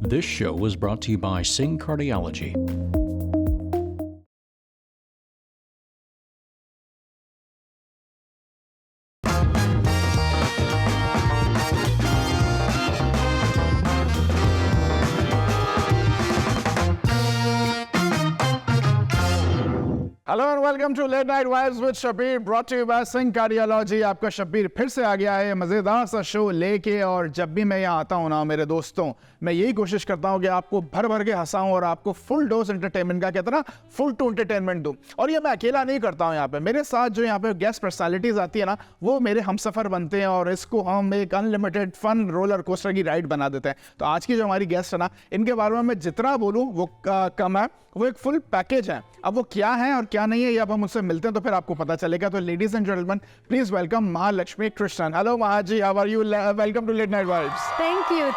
This show was brought to you by Singh Cardiology. Hello and welcome to late night vibes with Shabbir brought to you by Singh cardiology. आपका शब्बीर फिर से आ गया है मज़ेदार सा show लेके। और जब भी मैं यहाँ आता हूँ ना मेरे दोस्तों, मैं यही कोशिश करता हूँ कि आपको भर भर के हंसाऊँ और आपको फुल डोज एंटरटेनमेंट का कहते ना फुल टू एंटरटेनमेंट दूँ। और ये मैं अकेला नहीं करता हूँ, यहाँ पे मेरे साथ जो यहाँ पे गेस्ट पर्सनालिटीज़ आती है ना, वो मेरे हमसफ़र बनते हैं और इसको हम एक अनलिमिटेड फन रोलर कोस्टर की राइड बना देते हैं। तो आज की जो हमारी गेस्ट है ना, इनके बारे में मैं जितना बोलूँ वो कम है। वो एक फुल पैकेज है। अब वो क्या है और क्या नहीं है ये अब हम उससे मिलते हैं तो फिर आपको पता चलेगा। तो ladies and gentleman, please welcome Mahalakshmi Krishnan. Hello Maha ji, how are you? Welcome to late night vibes.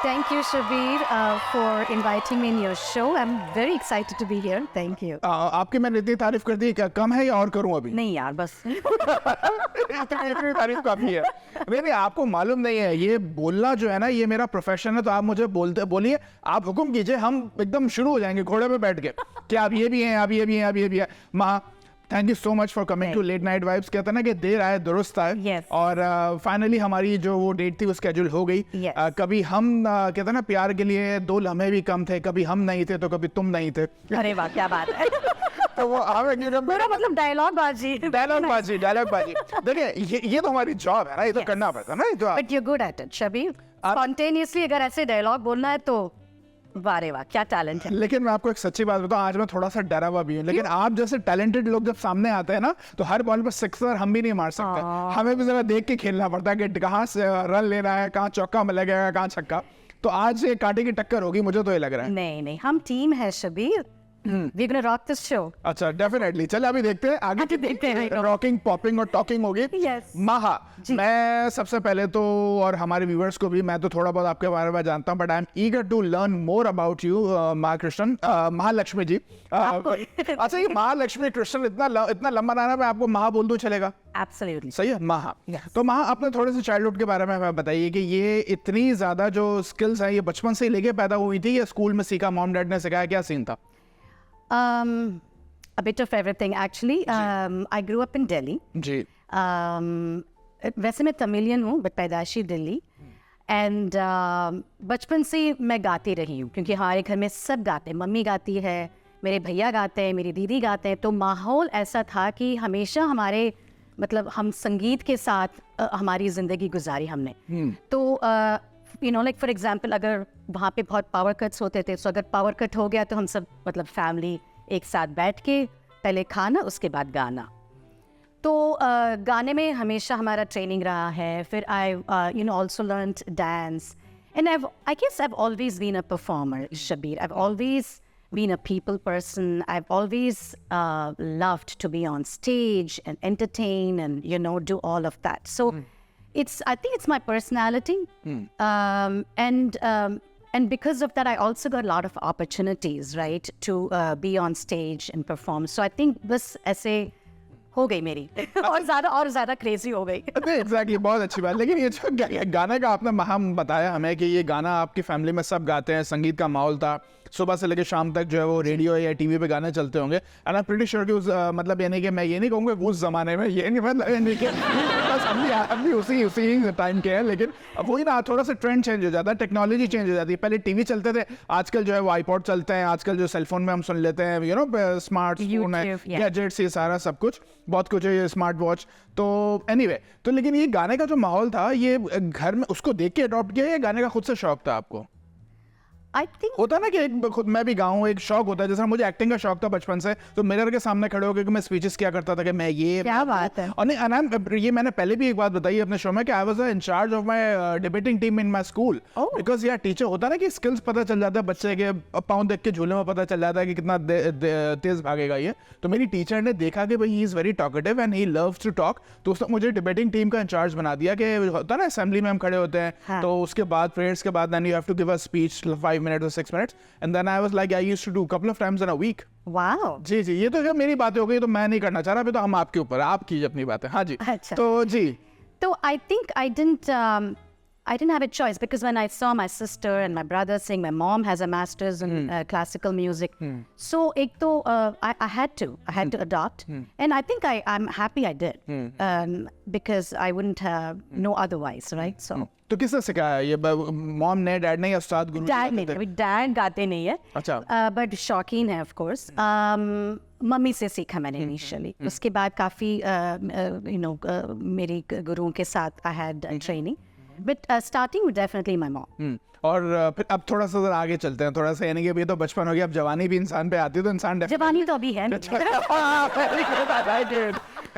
Thank you, Shabir, for inviting me in your show. I'm very excited to be here. Thank you. आपकी मैंने इतनी तारीफ कर दी, क्या कम है या और करूं अभी? नहीं यार, बस इतनी तारीफ काफी है। नहीं, आपको मालूम नहीं है, ये बोलना जो है ना ये मेरा प्रोफेशन है। तो आप मुझे बोलिए, आप हुक्म कीजिए, हम एकदम शुरू हो जाएंगे घोड़े पे बैठ के। क्या आप ये भी हैं, आप ये भी हैं, आप ये भी हैं। Ma'am, thank you so much for coming to late night vibes. कहते हैं ना कि देर आए दुरुस्त आए। Yes. और फाइनली हमारी जो वो डेट थी वो स्केड्यूल हो गई। Yes. कभी हम कहते हैं ना प्यार के लिए 2 लम्हे भी कम थे, कभी हम नहीं थे तो कभी तुम नहीं थे। अरे वाह, क्या बात है। तो वो मेरा मतलब डायलॉग बाजी। देखिए ये तो हमारी जॉब है ना, ये तो करना पड़ता है ना। तो But you're good at it, Shabir. Spontaneously अगर ऐसे डायलॉग बोलना है तो वाह रे वाह, क्या टैलेंट है। लेकिन मैं आपको एक सच्ची बात बताऊं, आज मैं थोड़ा सा डरा हुआ भी हूँ। लेकिन आप जैसे टैलेंटेड लोग जब सामने आते हैं ना, तो हर बॉल पर सिक्सर हम भी नहीं मार सकते। हमें भी जरा देख के खेलना पड़ता है कि कहाँ से रन लेना है, कहाँ चौका लगेगा, कहाँ छक्का। तो आज ये कांटे की टक्कर होगी, मुझे तो ये लग रहा है। नहीं, हम टीम है Shabir. We're gonna rock this show. अच्छा, डेफिनेटली। चले अभी देखते हैं आगे देखते हैं। रॉकिंग, पॉपिंग और टॉकिंग होगी। Yes. महा, मैं सबसे पहले तो और हमारे व्यूअर्स को भी, मैं तो थोड़ा बहुत आपके बारे में जानता हूँ, but I am eager to learn more about you Mahakrishnan, Mahalakshmi ji. अच्छा, ये महालक्ष्मी कृष्णन इतना लंबा नाम है, मैं आपको महा बोल दूं चलेगा? Absolutely. सही है, महा। तो महा, अपने थोड़े से चाइल्डहुड के बारे में बताइए कि ये इतनी ज्यादा जो स्किल्स है ये बचपन से ही लेके पैदा हुई थी या स्कूल में सीखा, मॉम डैड ने सिखाया, क्या सीन था? A bit of everything actually. I grew up in Delhi. जी। वैसे मैं तमिलियन हूँ बट पैदाइशी दिल्ली। एंड बचपन से मैं गाती रही हूँ क्योंकि हमारे घर में सब गाते हैं। मम्मी गाती है, मेरे भैया गाते हैं, मेरी दीदी गाते हैं। तो माहौल ऐसा था कि हमेशा हमारे मतलब हम संगीत के साथ हमारी ज़िंदगी गुजारी हमने। तो लाइक फॉर एग्जांपल अगर वहाँ पे बहुत पावर कट्स होते थे, तो अगर पावर कट हो गया तो हम सब मतलब फैमिली एक साथ बैठ के पहले खाना उसके बाद गाना। तो गाने में हमेशा हमारा ट्रेनिंग रहा है। फिर I also learned dance and I guess I've always been a performer, Shabir. I've always been a people person. I've always loved to be on stage and entertain and do all of that. So I think it's my personality. And because of that, I also got a lot of opportunities, right, to be on stage and perform. So I think बस ऐसे हो गई मेरी और ज़्यादा crazy हो गई। Exactly, बहुत अच्छी बात। लेकिन ये जो गाने का आपने बताया हमें कि ये गाना आपकी फैमिली में सब गाते हैं, संगीत का माहौल था, सुबह से लेकर शाम तक जो है वो रेडियो या टीवी पे गाने चलते होंगे। And I am pretty sure कि उस मतलब यानी कि मैं ये नहीं कहूँगा उस जमाने में, ये नहीं मतलब यानी कि बस हम भी उसी टाइम के हैं। लेकिन अब वही ना, थोड़ा सा ट्रेंड चेंज हो जाता है, टेक्नोलॉजी चेंज हो जाती है। पहले टीवी चलते थे, आजकल जो है वो आईपॉड चलते हैं, आजकल जो सेलफोन में हम सुन लेते हैं, स्मार्टफोन है, गैजेट्स, ये सारा सब कुछ, बहुत कुछ है, ये स्मार्ट वॉच। तो एनीवे, तो लेकिन ये गाने का जो माहौल था, ये घर में उसको देख के अडॉप्ट किया या गाने का खुद से शौक था आपको? I think होता है ना कि खुद मैं भी गाऊँ, एक शौक होता है। जैसे मुझे एक्टिंग का शौक था बचपन से, तो मिरर के सामने खड़े होकर मैं स्पीचेस क्या करता था कि मैं ये, क्या बात है। और नहीं, ये मैंने पहले भी एक बात बताई अपने शो में कि I was in charge of my debating team in my school. Because यार टीचर होता है ना कि स्किल्स पता चल जाता है बच्चे के, पाँव देख के झूले में पता चल जाता है कि कितना तेज भागेगा ये। तो मेरी टीचर ने देखा कि भाई he is very talkative and he loves to talk, तो उसने मुझे डिबेटिंग टीम का इंचार्ज बना दिया। कि होता है ना असेंबली में हम खड़े होते हैं, तो उसके बाद प्रेयर्स के बाद then you have to give a speech 5 minutes or 6 minutes. And then I was like, I used to do a couple of times in a week. Wow. जी, ये तो मेरी बातें हो गई, तो मैं नहीं करना चाह रहा, अभी तो हम आपके ऊपर, आप कीजिए अपनी बातें। हाँ जी। अच्छा। तो जी, तो I think I didn't I didn't have a choice because when I saw my sister and my brother sing, my mom has a master's in classical music. So ek to, I had to adopt. And I think I'm happy I did because I wouldn't know otherwise, right? So तो किसने सिखाया ये? Mom ने, dad ने या उस्ताद गुरु? Dad नहीं, अभी dad गाते नहीं है, अच्छा, बट शौकीन है ऑफ कोर्स. मम्मी से सीखा मैंने इनिशियली. उसके बाद काफ़ी मेरी गुरुओं के साथ I had training, but starting definitely my mom. और फिर अब थोड़ा सा जरा आगे चलते हैं, थोड़ा सा, यानी कि अभी तो बचपन हो गया, अब जवानी भी इंसान पे आती है, तो इंसान जवानी तो अभी है.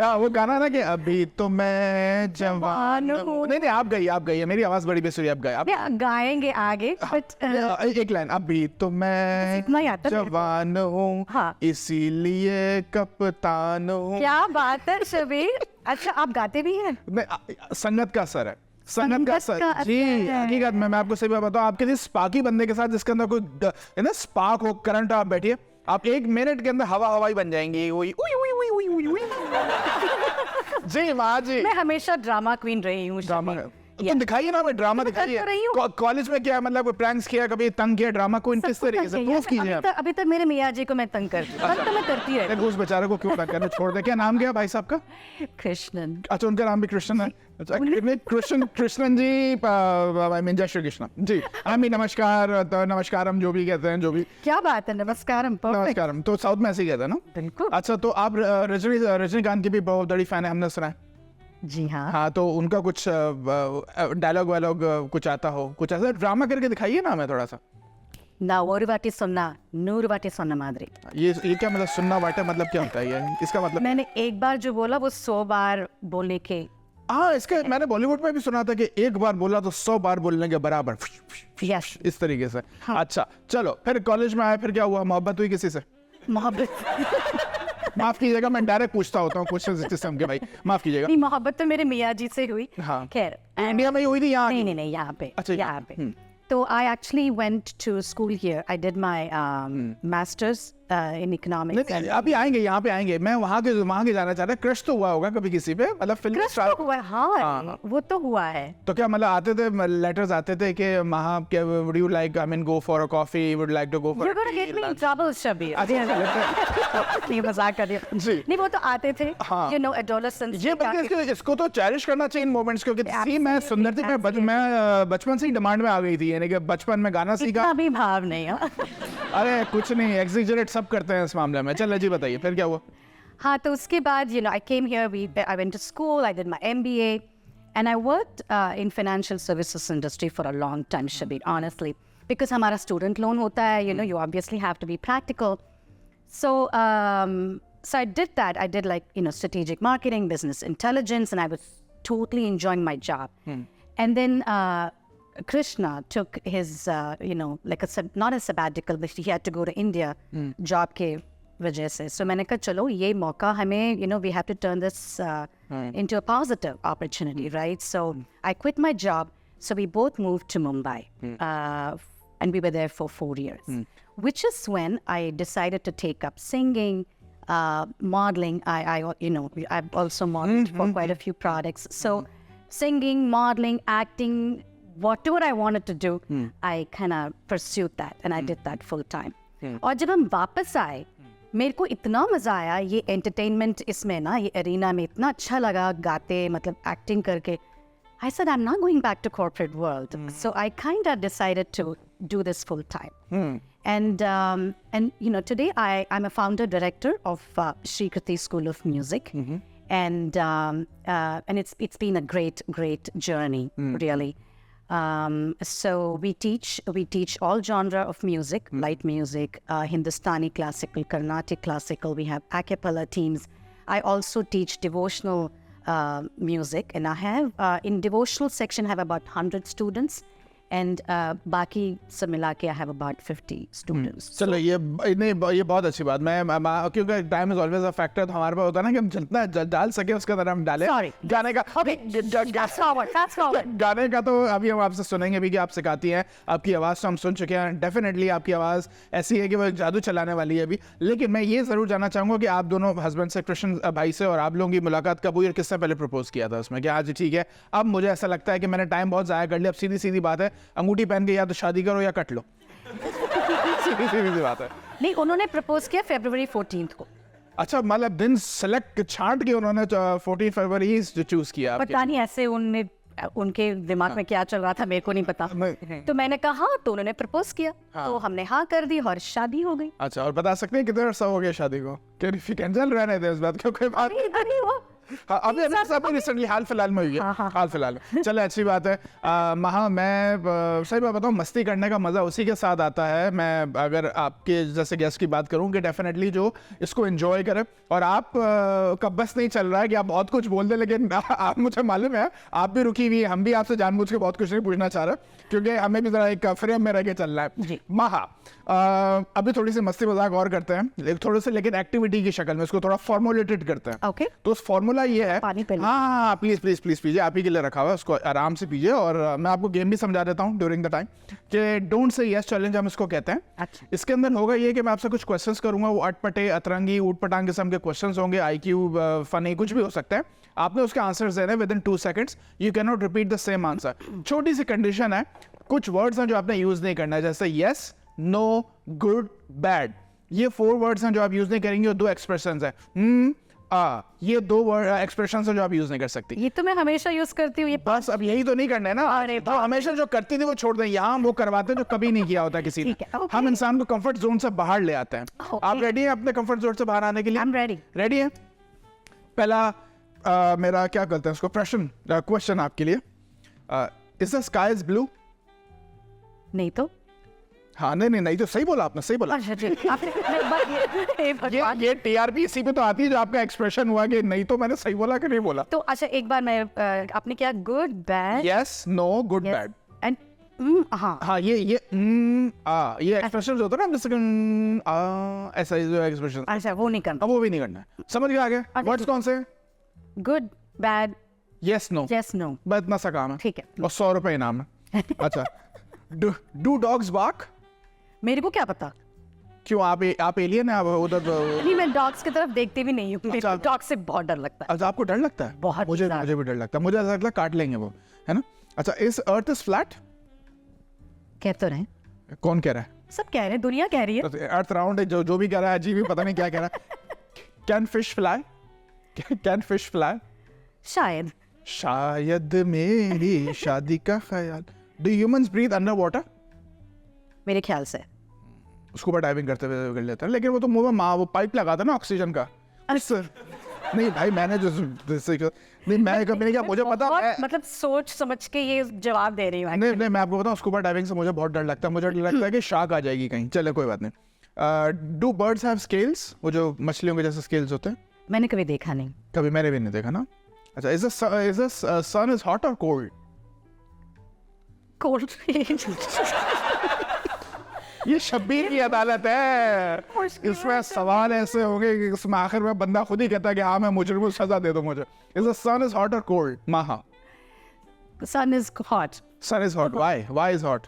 हाँ, वो गाना ना कि अभी तो मैं जवान हूँ. नहीं, आप गई, मेरी आवाज बड़ी बेसुरी, आप गए. आप गाएंगे आगे, बट एक लाइन, अभी तो मैं जवान हूँ, इसीलिए कप्तान हूँ. क्या बात है शबीर, अच्छा आप गाते भी हैं? संगत का असर है, संगत का असर जी. हकीकत में मैं आपको सही बात बताऊं, आपके जिस स्पार्की बंदे के साथ जिसके अंदर कोई ना स्पार्क हो, करंट, आप बैठिए, आप 1 मिनट के अंदर हवाई बन जाएंगे. जी माँ जी, मैं हमेशा ड्रामा क्वीन रही हूँ. ड्रामा तो दिखाइए ना, मैं ड्रामा दिखाइए. कॉलेज में क्या मतलब कोई प्रैंक्स किया, कभी तंग किया, ड्रामा को किस तरीके से प्रूफ कीजिए आप. अभी तक मेरे मियाँ जी को मैं तंग करती हूँ, तो मैं करती रहती हूँ. उस बेचारे को क्यों तंग करना, छोड़ दे. क्या नाम क्या भाई साहब का? कृष्णन. अच्छा, उनका नाम भी कृष्णन है. अच्छा, कृष्णन जी, आई मीन जय श्री कृष्ण जी. नमस्कार, तो नमस्कार हम जो भी कहते हैं, जो भी. क्या बात है, नमस्कारम. नमस्कारम तो साउथ में ऐसे ही कहते हैं ना? बिल्कुल. अच्छा, तो आप रजनीकांत की भी बहुत बड़ी फैन है, हमने सुना है. जी हाँ. हाँ, तो उनका कुछ डायलॉग वायलॉग कुछ आता हो, कुछ ऐसा ड्रामा करके दिखाइए ना हमें थोड़ा सा. ना और वाटी सुनना, नूर वाटी सुनना मादरी. ये क्या मतलब, सुनना वाटे मतलब क्या होता है ये? इसका मतलब मैंने एक बार जो बोला वो 100 बार बोलने के. हाँ, इसके मैंने बॉलीवुड में भी सुना था कि एक बार बोला तो 100 बार बोलने के बराबर. यस, इस तरीके से. हाँ. अच्छा, चलो फिर कॉलेज में आए, फिर क्या हुआ? मोहब्बत हुई किसी से? मोहब्बत माफ कीजिएगा, मैं डायरेक्ट पूछता होता हूँ क्वेश्चन किस्म के, भाई माफ कीजिएगा. नहीं, मोहब्बत तो मेरे मियाँ जी से हुई. हाँ. खैर, इंडिया में हुई थी? यहाँ नहीं, यहाँ पे. अच्छा, यहाँ पे. तो I actually went to school here. I did my master's in economics. अभी आएंगे, यहाँ पे आएंगे. मैं वहाँ के जाना चाहता. क्रश तो हुआ होगा कभी किसी पे, मतलब फिल्म क्रश तो हुआ है. हाँ, वो तो हुआ है. तो क्या मतलब आते थे लेटर्स आते थे कि महा क्या, would you like, I mean, go for a coffee, would like to go for. You're gonna get me in trouble, Shabir. ये मजाक कर रही जी. नहीं, वो तो आते थे. हाँ. You know, adolescence. ये इसको तो चेरिश करना चाहिए इन मोमेंट्स, क्योंकि सी मैं सुंदर थी, मैं बचपन से ही डिमांड में आ गई थी, यानी कि बचपन में गाना सीखा. इतना भी भाव नहीं है. अरे कुछ नहीं, एग्जीजरेट सब करते हैं इस मामले में. चलो जी बताइए फिर क्या हुआ. हाँ, तो उसके बाद I came here, I went to school, I did my MBA, and I worked in financial services industry for a long time, Shabir, honestly, because हमारा student loan होता है, you obviously have to be practical. So I did that. I did strategic marketing, business intelligence, and I was totally enjoying my job. And then Krishna took his, not a sabbatical, but he had to go to India, job के वजह से. So मैंने कहा चलो ये मौका हमें, we have to turn this into a positive opportunity, right? So I quit my job. So we both moved to Mumbai, and we were there for 4 years, which is when I decided to take up singing, modeling. I've also modeled for quite a few products. So singing, modeling, acting, whatever I wanted to do, I kind of pursued that, and I did that full time. और जब हम वापस आए, मेरे को इतना मजा आया ये एंटरटेनमेंट इसमें ना, ये एरिना में इतना अच्छा लगा गाते, मतलब एक्टिंग करके. I said I'm not going back to corporate world, so I kind of decided to do this full time. And today I'm a founder director of Sri Kriti School of Music, and it's been a great journey, really. So we teach all genre of music, light music, Hindustani classical, Carnatic classical. We have a cappella teams. I also teach devotional music, and I have in devotional section I have about 100 students, and बाकी सब मिला के I have about 50 students. चलो ये नहीं, ये बहुत अच्छी बात. मैं क्योंकि time is always a factor. तो हमारे पास होता है ना कि हम जितना डाल सके उसके अंदर हम डालें. Sorry. गाने का Fast forward. गाने का तो अभी हम आपसे सुनेंगे भी कि आप सिखाती हैं. आपकी आवाज़ तो हम सुन चुके हैं. डेफिनेटली आपकी आवाज़ ऐसी है कि वो जादू चलाने वाली है अभी. लेकिन मैं ये ज़रूर जानना चाहूँगा कि आप दोनों हस्बैंड से, कृष्ण भाई से, और आप लोगों की मुलाकात कब हुई और किसने पहले प्रपोज किया था उसमें? कि हाँ जी ठीक है, अब मुझे ऐसा लगता है कि मैंने टाइम बहुत ज़ाया कर लिया, अब सीधी सीधी बात है, अंगूठी पहन के या तो शादी करो या कट लो. सीधी सीधी बात है. नहीं, उन्होंने प्रपोज किया February 14th को. अच्छा, मतलब दिन सेलेक्ट छांट के उन्होंने 14 फरवरी जो चूज किया आपके. पता नहीं ऐसे उनके दिमाग में क्या चल रहा था, मेरे को नहीं पता. तो मैंने कहा तो उन्होंने प्रपोज किया. तो हमने हाँ कर दी और शादी हो गई. अच्छा, और बता सकते हैं कितने अर्सा हो गया शादी को? कैंसिल रहने दे इस बात को, कोई बात. अरे वो अभी रिसेंटली हाल फिलहाल में हुई है. हाल फिलहाल में. चलो अच्छी बात है. महा, मैं सही बात बताऊँ, मस्ती करने का मज़ा उसी के साथ आता है. मैं अगर आपके जैसे गेस्ट की बात करूँ कि डेफिनेटली जो इसको एंजॉय करे, और आप का बस नहीं चल रहा है कि आप बहुत कुछ बोल दें, लेकिन आप, मुझे मालूम है आप भी रुकी हुई है. हम भी आपसे जानबूझ के बहुत कुछ नहीं पूछना चाह रहे क्योंकि हमें भी ज़रा एक फ्रेम में रह के चलना है. महा, अभी थोड़ी सी मस्ती मजाक और करते हैं थोड़े से, लेकिन एक्टिविटी की शक्ल में इसको थोड़ा फॉर्मुलेटेड करते हैं. ओके. तो उस फॉर्मूला ये है. पानी पी लो. हाँ, प्लीज प्लीज प्लीज पीजिए. आप ही के लिए रखा हुआ है, उसको आराम से पीजिए. और मैं आपको गेम भी समझा देता हूँ ड्यूरिंग द टाइम कि डोंट से यस चैलेंज हम इसको कहते हैं. अच्छा. इसके अंदर होगा ये कि मैं आपसे कुछ क्वेश्चंस करूंगा, वो अटपटे, अतरंगी, ऊटपटांग किस्म के क्वेश्चंस होंगे. IQ, फनी, कुछ भी हो सकता है. आपने उसके आंसर्स देने with in 2 seconds. You can not repeat the same answer. छोटी सी कंडीशन है, कुछ वर्ड्स हैं जो आपने यूज नहीं करना है, जैसे यस, नो, गुड, बैड. ये 4 वर्ड्स हैं जो आप यूज नहीं करेंगे, और 2 एक्सप्रेशंस है. ये 2 वर्ड एक्सप्रेशंस हैं जो आप यूज नहीं कर सकती. ये तो मैं हमेशा यूज करती हूँ. ये बस अब यही तो नहीं करना है ना. अरे तो हमेशा जो करती थी वो छोड़ दें. यहाँ हम वो करवाते हैं जो कभी नहीं किया होता किसी ने. ठीक है, okay. हम इंसान को कंफर्ट जोन से बाहर ले आते हैं. Okay. आप रेडी हैं अपने कंफर्ट जोन से बाहर आने के लिए? I'm ready. रेडी है? पहला मेरा क्या कहते हैं उसको, प्रश्न, क्वेश्चन आपके लिए. Is the sky is blue? नहीं तो. हाँ, नहीं तो सही बोला आपने, सही बोला. अच्छा जी. ये TRP इसी पे तो आती है जो आपका एक्सप्रेशन हुआ कि नहीं तो मैंने सही बोला कि नहीं बोला. तो अच्छा, एक बार मैं आपने क्या, good, bad, yes, no, good, bad, and हाँ ये एक्सप्रेशन होता है ना, जैसे ऐसा जो एक्सप्रेशन. अच्छा, वो नहीं करना. अब वो भी नहीं करना है. समझ गया आगे? वर्ड्स कौन से? Good, bad, yes, no. Yes, no. बस इतना सा काम है. ठीक है. और 100 रुपए इनाम है. अच्छा. Do dogs bark? मेरे को क्या पता. क्यों, आप एलियन है? आप उधर नहीं, मैं डॉग्स की तरफ देखती भी नहीं हूँ. अच्छा. डॉग से बहुत डर लगता है. अच्छा, आपको डर लगता है? बहुत. मुझे भी डर लगता है. मुझे ऐसा लगता है काट लेंगे वो, है ना. अच्छा, इस अर्थ इज फ्लैट? कह तो रहे. कौन कह रहा है? सब कह रहे हैं, दुनिया कह रही है. अर्थ राउंड है, जो भी कह रहा है, अजीब ही पता नहीं क्या कह रहा है. Can fish fly? Can fish fly? शायद मेरी शादी का ख्याल. Do humans breathe under water? मेरे ख्याल से. स्कूबा डाइविंग करते हुए कर लेते हैं, लेकिन वो तो मुंह में वो पाइप लगाता है ना ऑक्सीजन का. सर नहीं भाई, मैंने जो नहीं, मैंने क्या, मुझे पता है, मतलब सोच समझ के ये जवाब दे रही हूँ. नहीं, मैं आपको बताऊं, स्कूबा डाइविंग से मुझे बहुत डर लगता है. मुझे डर लगता है कि शार्क आ जाएगी कहीं. चले कोई बात नहीं. Do birds have scales? वो जो मछलियों के जैसे स्केल्स होते हैं. मैंने कभी देखा नहीं. कभी मैंने भी नहीं देखा ना. अच्छा, is the sun is hot और कोल्ड? कोल्ड. ये शब्बीर की अदालत है. इसमें सवाल ऐसे होंगे कि इसमें आखिर में बंदा खुद ही कहता है कि हाँ, मैं मुजरिम हूं, सजा दे दो मुझे. Is the sun is hot और cold? Maha. Sun is hot. Sun is hot. Why is hot?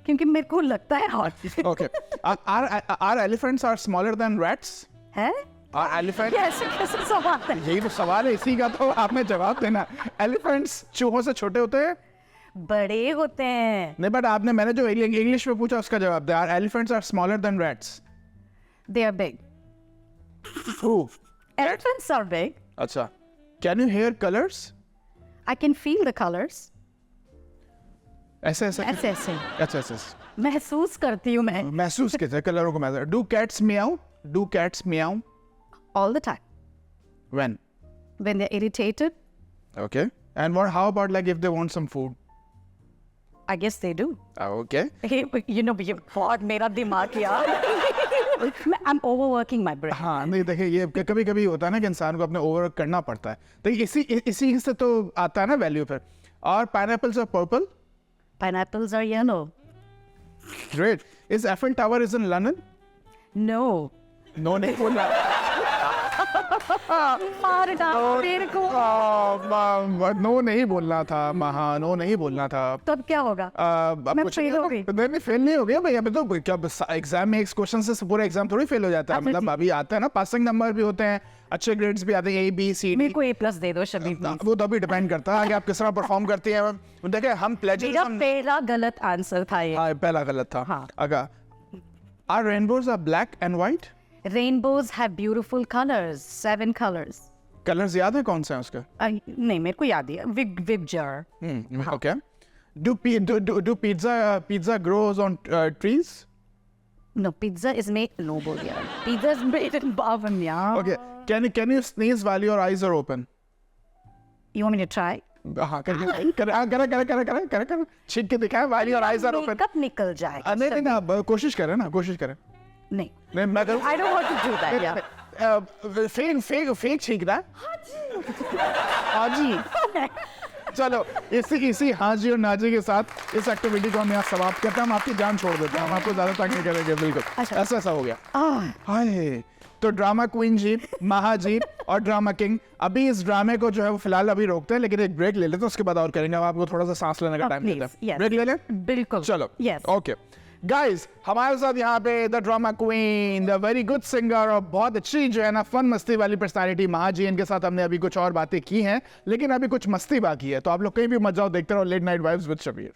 क्योंकि मेरे को लगता है hot. Okay. Are elephants are smaller than rats? है? Are elephant? कैसे सवाल है? यही तो सवाल है, इसी का तो आपने जवाब देना. एलिफेंट्स चूहों से छोटे होते हैं? बड़े होते हैं. नहीं, बट आपने, मैंने जो इंग्लिश में पूछा उसका जवाब दे. Are elephants are smaller than rats? They are big. Elephants are big. अच्छा. Can you hear colours? I can feel the colors. ऐसे. अच्छा. महसूस करती हूँ मैं. महसूस कैसे कलरों को? महसूस. Do cats meow? All the time. When they're irritated. Okay. And how about like if they want some food? I guess they do. Okay. Hey, you know, ये बहुत मेरा दिमाग यार. I'm overworking my brain. हाँ, नहीं देखिए, ये कभी कभी होता है ना कि इंसान को अपने ओवरवर्क करना पड़ता है. तो इसी से तो आता है ना वैल्यू फिर. और pineapples are purple? Pineapples are yellow. Great. Is Eiffel Tower is in London? No. No, नहीं बोलना. मार डाल मेरे को. नो नहीं बोलना था महा, नो नहीं बोलना था. तब क्या होगा? अब मैं कुछ fail हो गई. नहीं फेल नहीं हो गया भाई. अभी तो क्या एग्जाम में एक क्वेश्चन से पूरा एग्जाम थोड़ी फेल हो जाता है. मतलब अभी आता है ना, पासिंग नंबर भी होते हैं, अच्छे ग्रेड्स भी आते हैं, A B C D. मेरे को A+ दे दो शबीर प्लीज. वो तो अभी डिपेंड करता है आगे आप किस तरह परफॉर्म करती हैं. देखिए हम मेरा प्लेजरिज्म. पहला गलत आंसर था ये. हाँ पहला गलत था. हाँ. अगर Our rainbows are black and white. Rainbows have beautiful colors. 7 colors. Colours याद है कौन से हैं उसके? नहीं मेरे को याद है. Vig jar. Okay. Do pizza grows on trees? No, pizza is made. No, बोल दिया. Pizza is made in oven, yeah. Okay. Can you sneeze while your eyes are open? You want me to try? हाँ कर छींक के दिखाएं while your eyes are open. कब निकल जाएगा? नहीं ना कोशिश करें ना, कोशिश करें. नहीं. नहीं मैं करूँ. I don't want to do that. Yeah. Fake छींकना. हाँ जी. चलो इसी हाँ जी और ना जी के साथ इस एक्टिविटी को हम यहाँ समाप्त करते हैं. हम आपकी जान छोड़ देते हैं, हम आपको ज्यादा तंग नहीं करेंगे. बिल्कुल अच्छा. ऐसा हो गया. हाय. तो ड्रामा क्वीन जी, महा जी और ड्रामा किंग, अभी इस ड्रामे को जो है वो फिलहाल अभी रोकते हैं, लेकिन एक ब्रेक ले लेते हैं, उसके बाद और करेंगे. हम आपको थोड़ा सा सांस लेने का टाइम देते हैं. ब्रेक ले लें. बिल्कुल. चलो. Yes. ओके गाइज, हमारे साथ यहाँ पे the drama queen, the very good singer और बहुत अच्छी जो है ना फन मस्ती वाली पर्सनालिटी महा जी. इनके साथ हमने अभी कुछ और बातें की हैं, लेकिन अभी कुछ मस्ती बाकी है. तो आप लोग कहीं भी मत जाओ, देखते रहो late night vibes with Shabbir.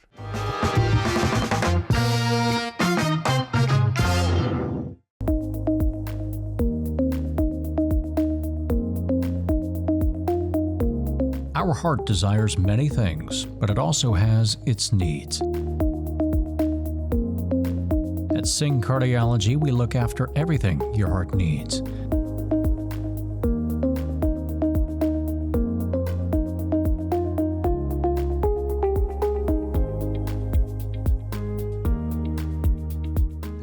Our heart desires many things, but it also has its needs. At Sing Cardiology, we look after everything your heart needs.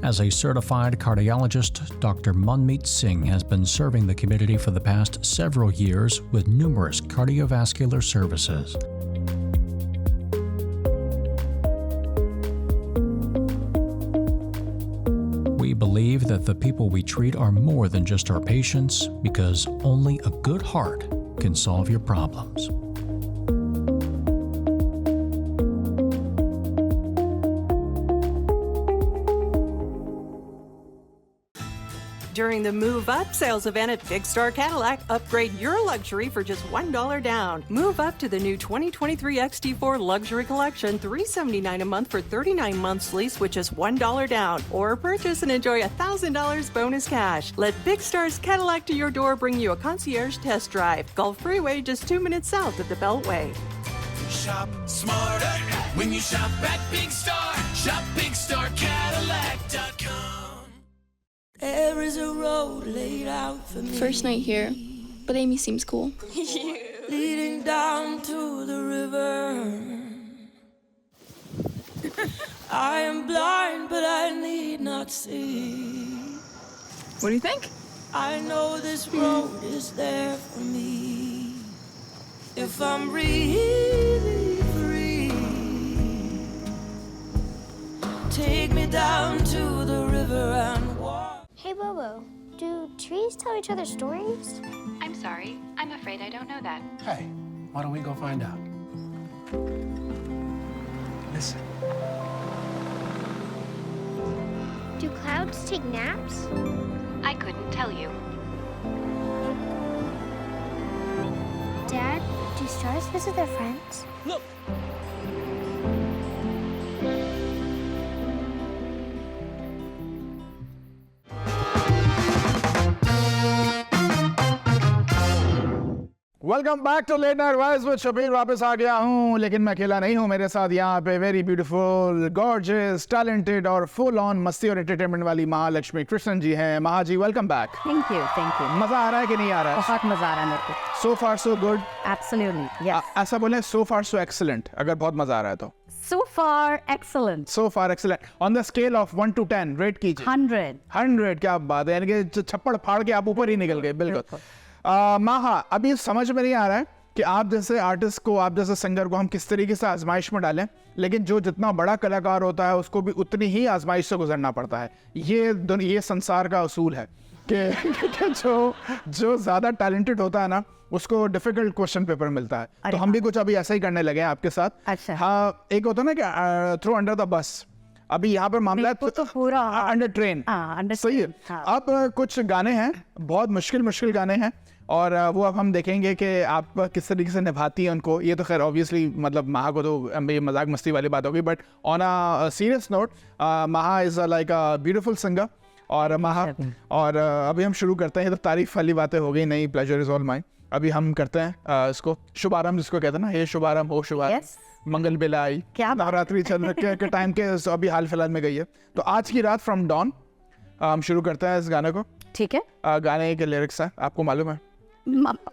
As a certified cardiologist, Dr. Manmeet Singh has been serving the community for the past several years with numerous cardiovascular services. We believe that the people we treat are more than just our patients, because only a good heart can solve your problems. During the Move Up sales event at Big Star Cadillac, upgrade your luxury for just $1 down. Move up to the new 2023 XT4 Luxury Collection, $379 a month for 39 months lease with just $1 down. Or purchase and enjoy $1,000 bonus cash. Let Big Star's Cadillac to your door bring you a concierge test drive. Gulf Freeway, just 2 minutes south of the Beltway. Shop smarter when you shop at Big Star. Shop BigStarCadillac.com. There is a road laid out for me. First night here, but Amy seems cool. Leading down to the river. I am blind, but I need not see. What do you think? I know this road is there for me. If I'm really free, take me down to the river and walk. Hey Bobo, do trees tell each other stories? I'm sorry. I'm afraid I don't know that. Hey, why don't we go find out? Listen. Do clouds take naps? I couldn't tell you. Dad, do stars visit their friends? Look. Welcome back to late night vibes with Shabbir. वापस आ गया हूँ, लेकिन मैं अकेला नहीं हूँ. मेरे साथ यहाँ पे वेरी ब्यूटीफुल, गॉर्जियस, टैलेंटेड और फुल ऑन मस्ती और एंटरटेनमेंट वाली महालक्ष्मी कृष्णन जी हैं. महा जी वेलकम बैक. Thank you. मजा आ रहा है कि नहीं आ रहा है? बहुत मजा आ रहा है मेरे को. सो फार सो गुड. Absolutely. Yes. ऐसा बोले सो फार सो एक्सीलेंट अगर बहुत मजा आ रहा है तो. So far, excellent. So far excellent. On the scale of 1 to 10 rate कीजिए. 100. 100. क्या बात है, यानी कि छप्पड़ फाड़ के आप ऊपर ही निकल गए. बिल्कुल. महा, अभी समझ में नहीं आ रहा है कि आप जैसे आर्टिस्ट को, आप जैसे सिंगर को हम किस तरीके से आजमाइश में डालें, लेकिन जो जितना बड़ा कलाकार होता है उसको भी उतनी ही आजमाइश से गुजरना पड़ता है। ये संसार का उसूल है कि जो ज़्यादा टैलेंटेड होता है ना, उसको डिफिकल्ट क्वेश्चन पेपर मिलता है। तो हम भी कुछ अभी ऐसा ही करने लगे हैं आपके साथ। अच्छा। हाँ, एक होता है ना कि थ्रो अंडर द बस, अभी यहाँ पर मामला है तो पूरा अंडर ट्रेन। सही है। अब कुछ गाने हैं, बहुत मुश्किल गाने हैं, और वो अब हम देखेंगे कि आप किस तरीके से निभाती हैं उनको। ये तो खैर ऑब्वियसली मतलब महा को तो ये मजाक मस्ती वाली बात होगी, but on a serious note Maha is like a beautiful singer. और महा, और अभी हम शुरू करते हैं। ये तो तारीफ वाली बातें हो गई, नहीं, प्लेजर इज़ ऑल माइन। अभी हम करते हैं इसको शुभारंभ, जिसको कहते हैं ना, हे शुभारंभ हो शुभारंभ, मंगल बेला आई, क्या नवरात्रि चल के टाइम के अभी हाल फिलहाल में गई है। तो आज की रात फ्रॉम डॉन हम शुरू करते हैं इस गाने को। ठीक है। गाने के लिरिक्स हैं, आपको मालूम है?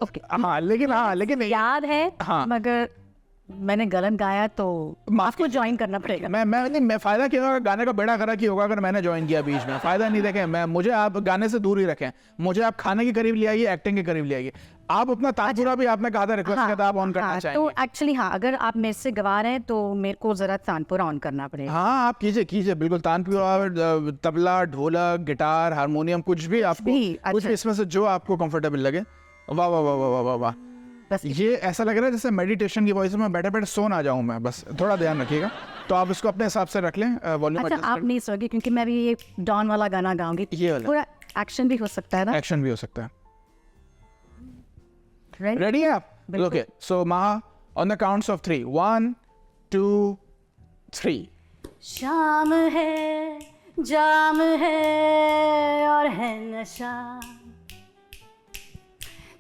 ओके। हाँ, लेकिन याद है। हाँ, मगर मैंने गलत गाया तो आपको ज्वाइन करना पड़ेगा। मैं फायदा क्या होगा, गाने का बेड़ा खरा की होगा अगर मैंने ज्वाइन किया बीच में। फायदा नहीं। देखें, मुझे आप गाने से दूर ही रखें, मुझे आप खाने के करीब ले आइए, एक्टिंग के करीब ले आइए। आप अपना तानपुरा भी आपने कहा था, रिक्वेस्ट किया था, आप ऑन करना चाहेंगे। तो एक्चुअली हाँ, अगर आप मेरे से गवा रहे हैं तो मेरे को जरा तानपुरा ऑन करना पड़ेगा। हाँ, आप कीजिए बिल्कुल, तानपुरा, तबला, ढोलक, गिटार, हारमोनियम, कुछ भी आपको, कुछ भी इसमें से जो आपको कंफर्टेबल लगे। वाह वाह वाह वाह वाह वाह। बस ये ऐसा लग रहा है जैसे मेडिटेशन की वॉइस में बैठे बैठे सो ना जाऊं मैं, बस थोड़ा ध्यान रखिएगा। तो आप इसको अपने हिसाब से रख लें, वॉल्यूम। अच्छा, आप नहीं सोगे क्योंकि मैं भी ये डॉन वाला गाना गाऊंगी। ये वाला पूरा एक्शन भी हो सकता है ना? एक्शन भी हो सकता है। रेडी है आप? ओके, सो महा, ऑन द काउंट्स ऑफ 3, 1 2 3। शाम है, जाम है और है नशा,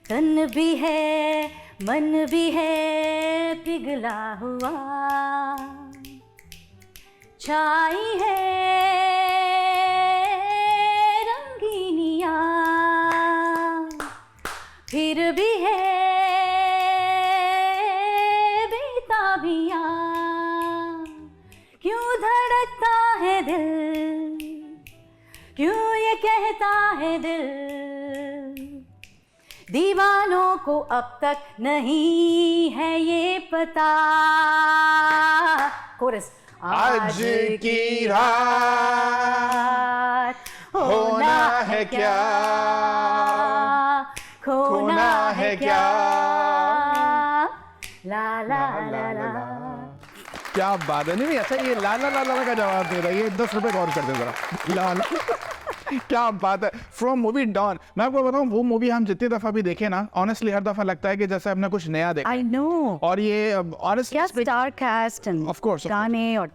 तन भी है, मन भी है पिघला हुआ, छाई है रंगीनियाँ, फिर भी है बेताबियाँ। क्यों धड़कता है दिल, क्यों ये कहता है दिल, दीवानों को अब तक नहीं है ये पता। कोरस। आज की रात होना है क्या, खोना है क्या, ला ला ला ला। क्या बात है। नहीं, अच्छा, ये ला ला ला ला का जवाब दे रहा है। ये 10 रुपए और कर दे जरा, ला ला। क्या बात है। फ्रॉम मूवी डॉन, मैं आपको बताऊं, वो मूवी हम जितनी दफा भी देखे ना, ऑनेस्टली हर दफा लगता है कि जैसे हमने कुछ नया देखा। I know. और ये ऑनेस्टली क्या star cast and of course गाने और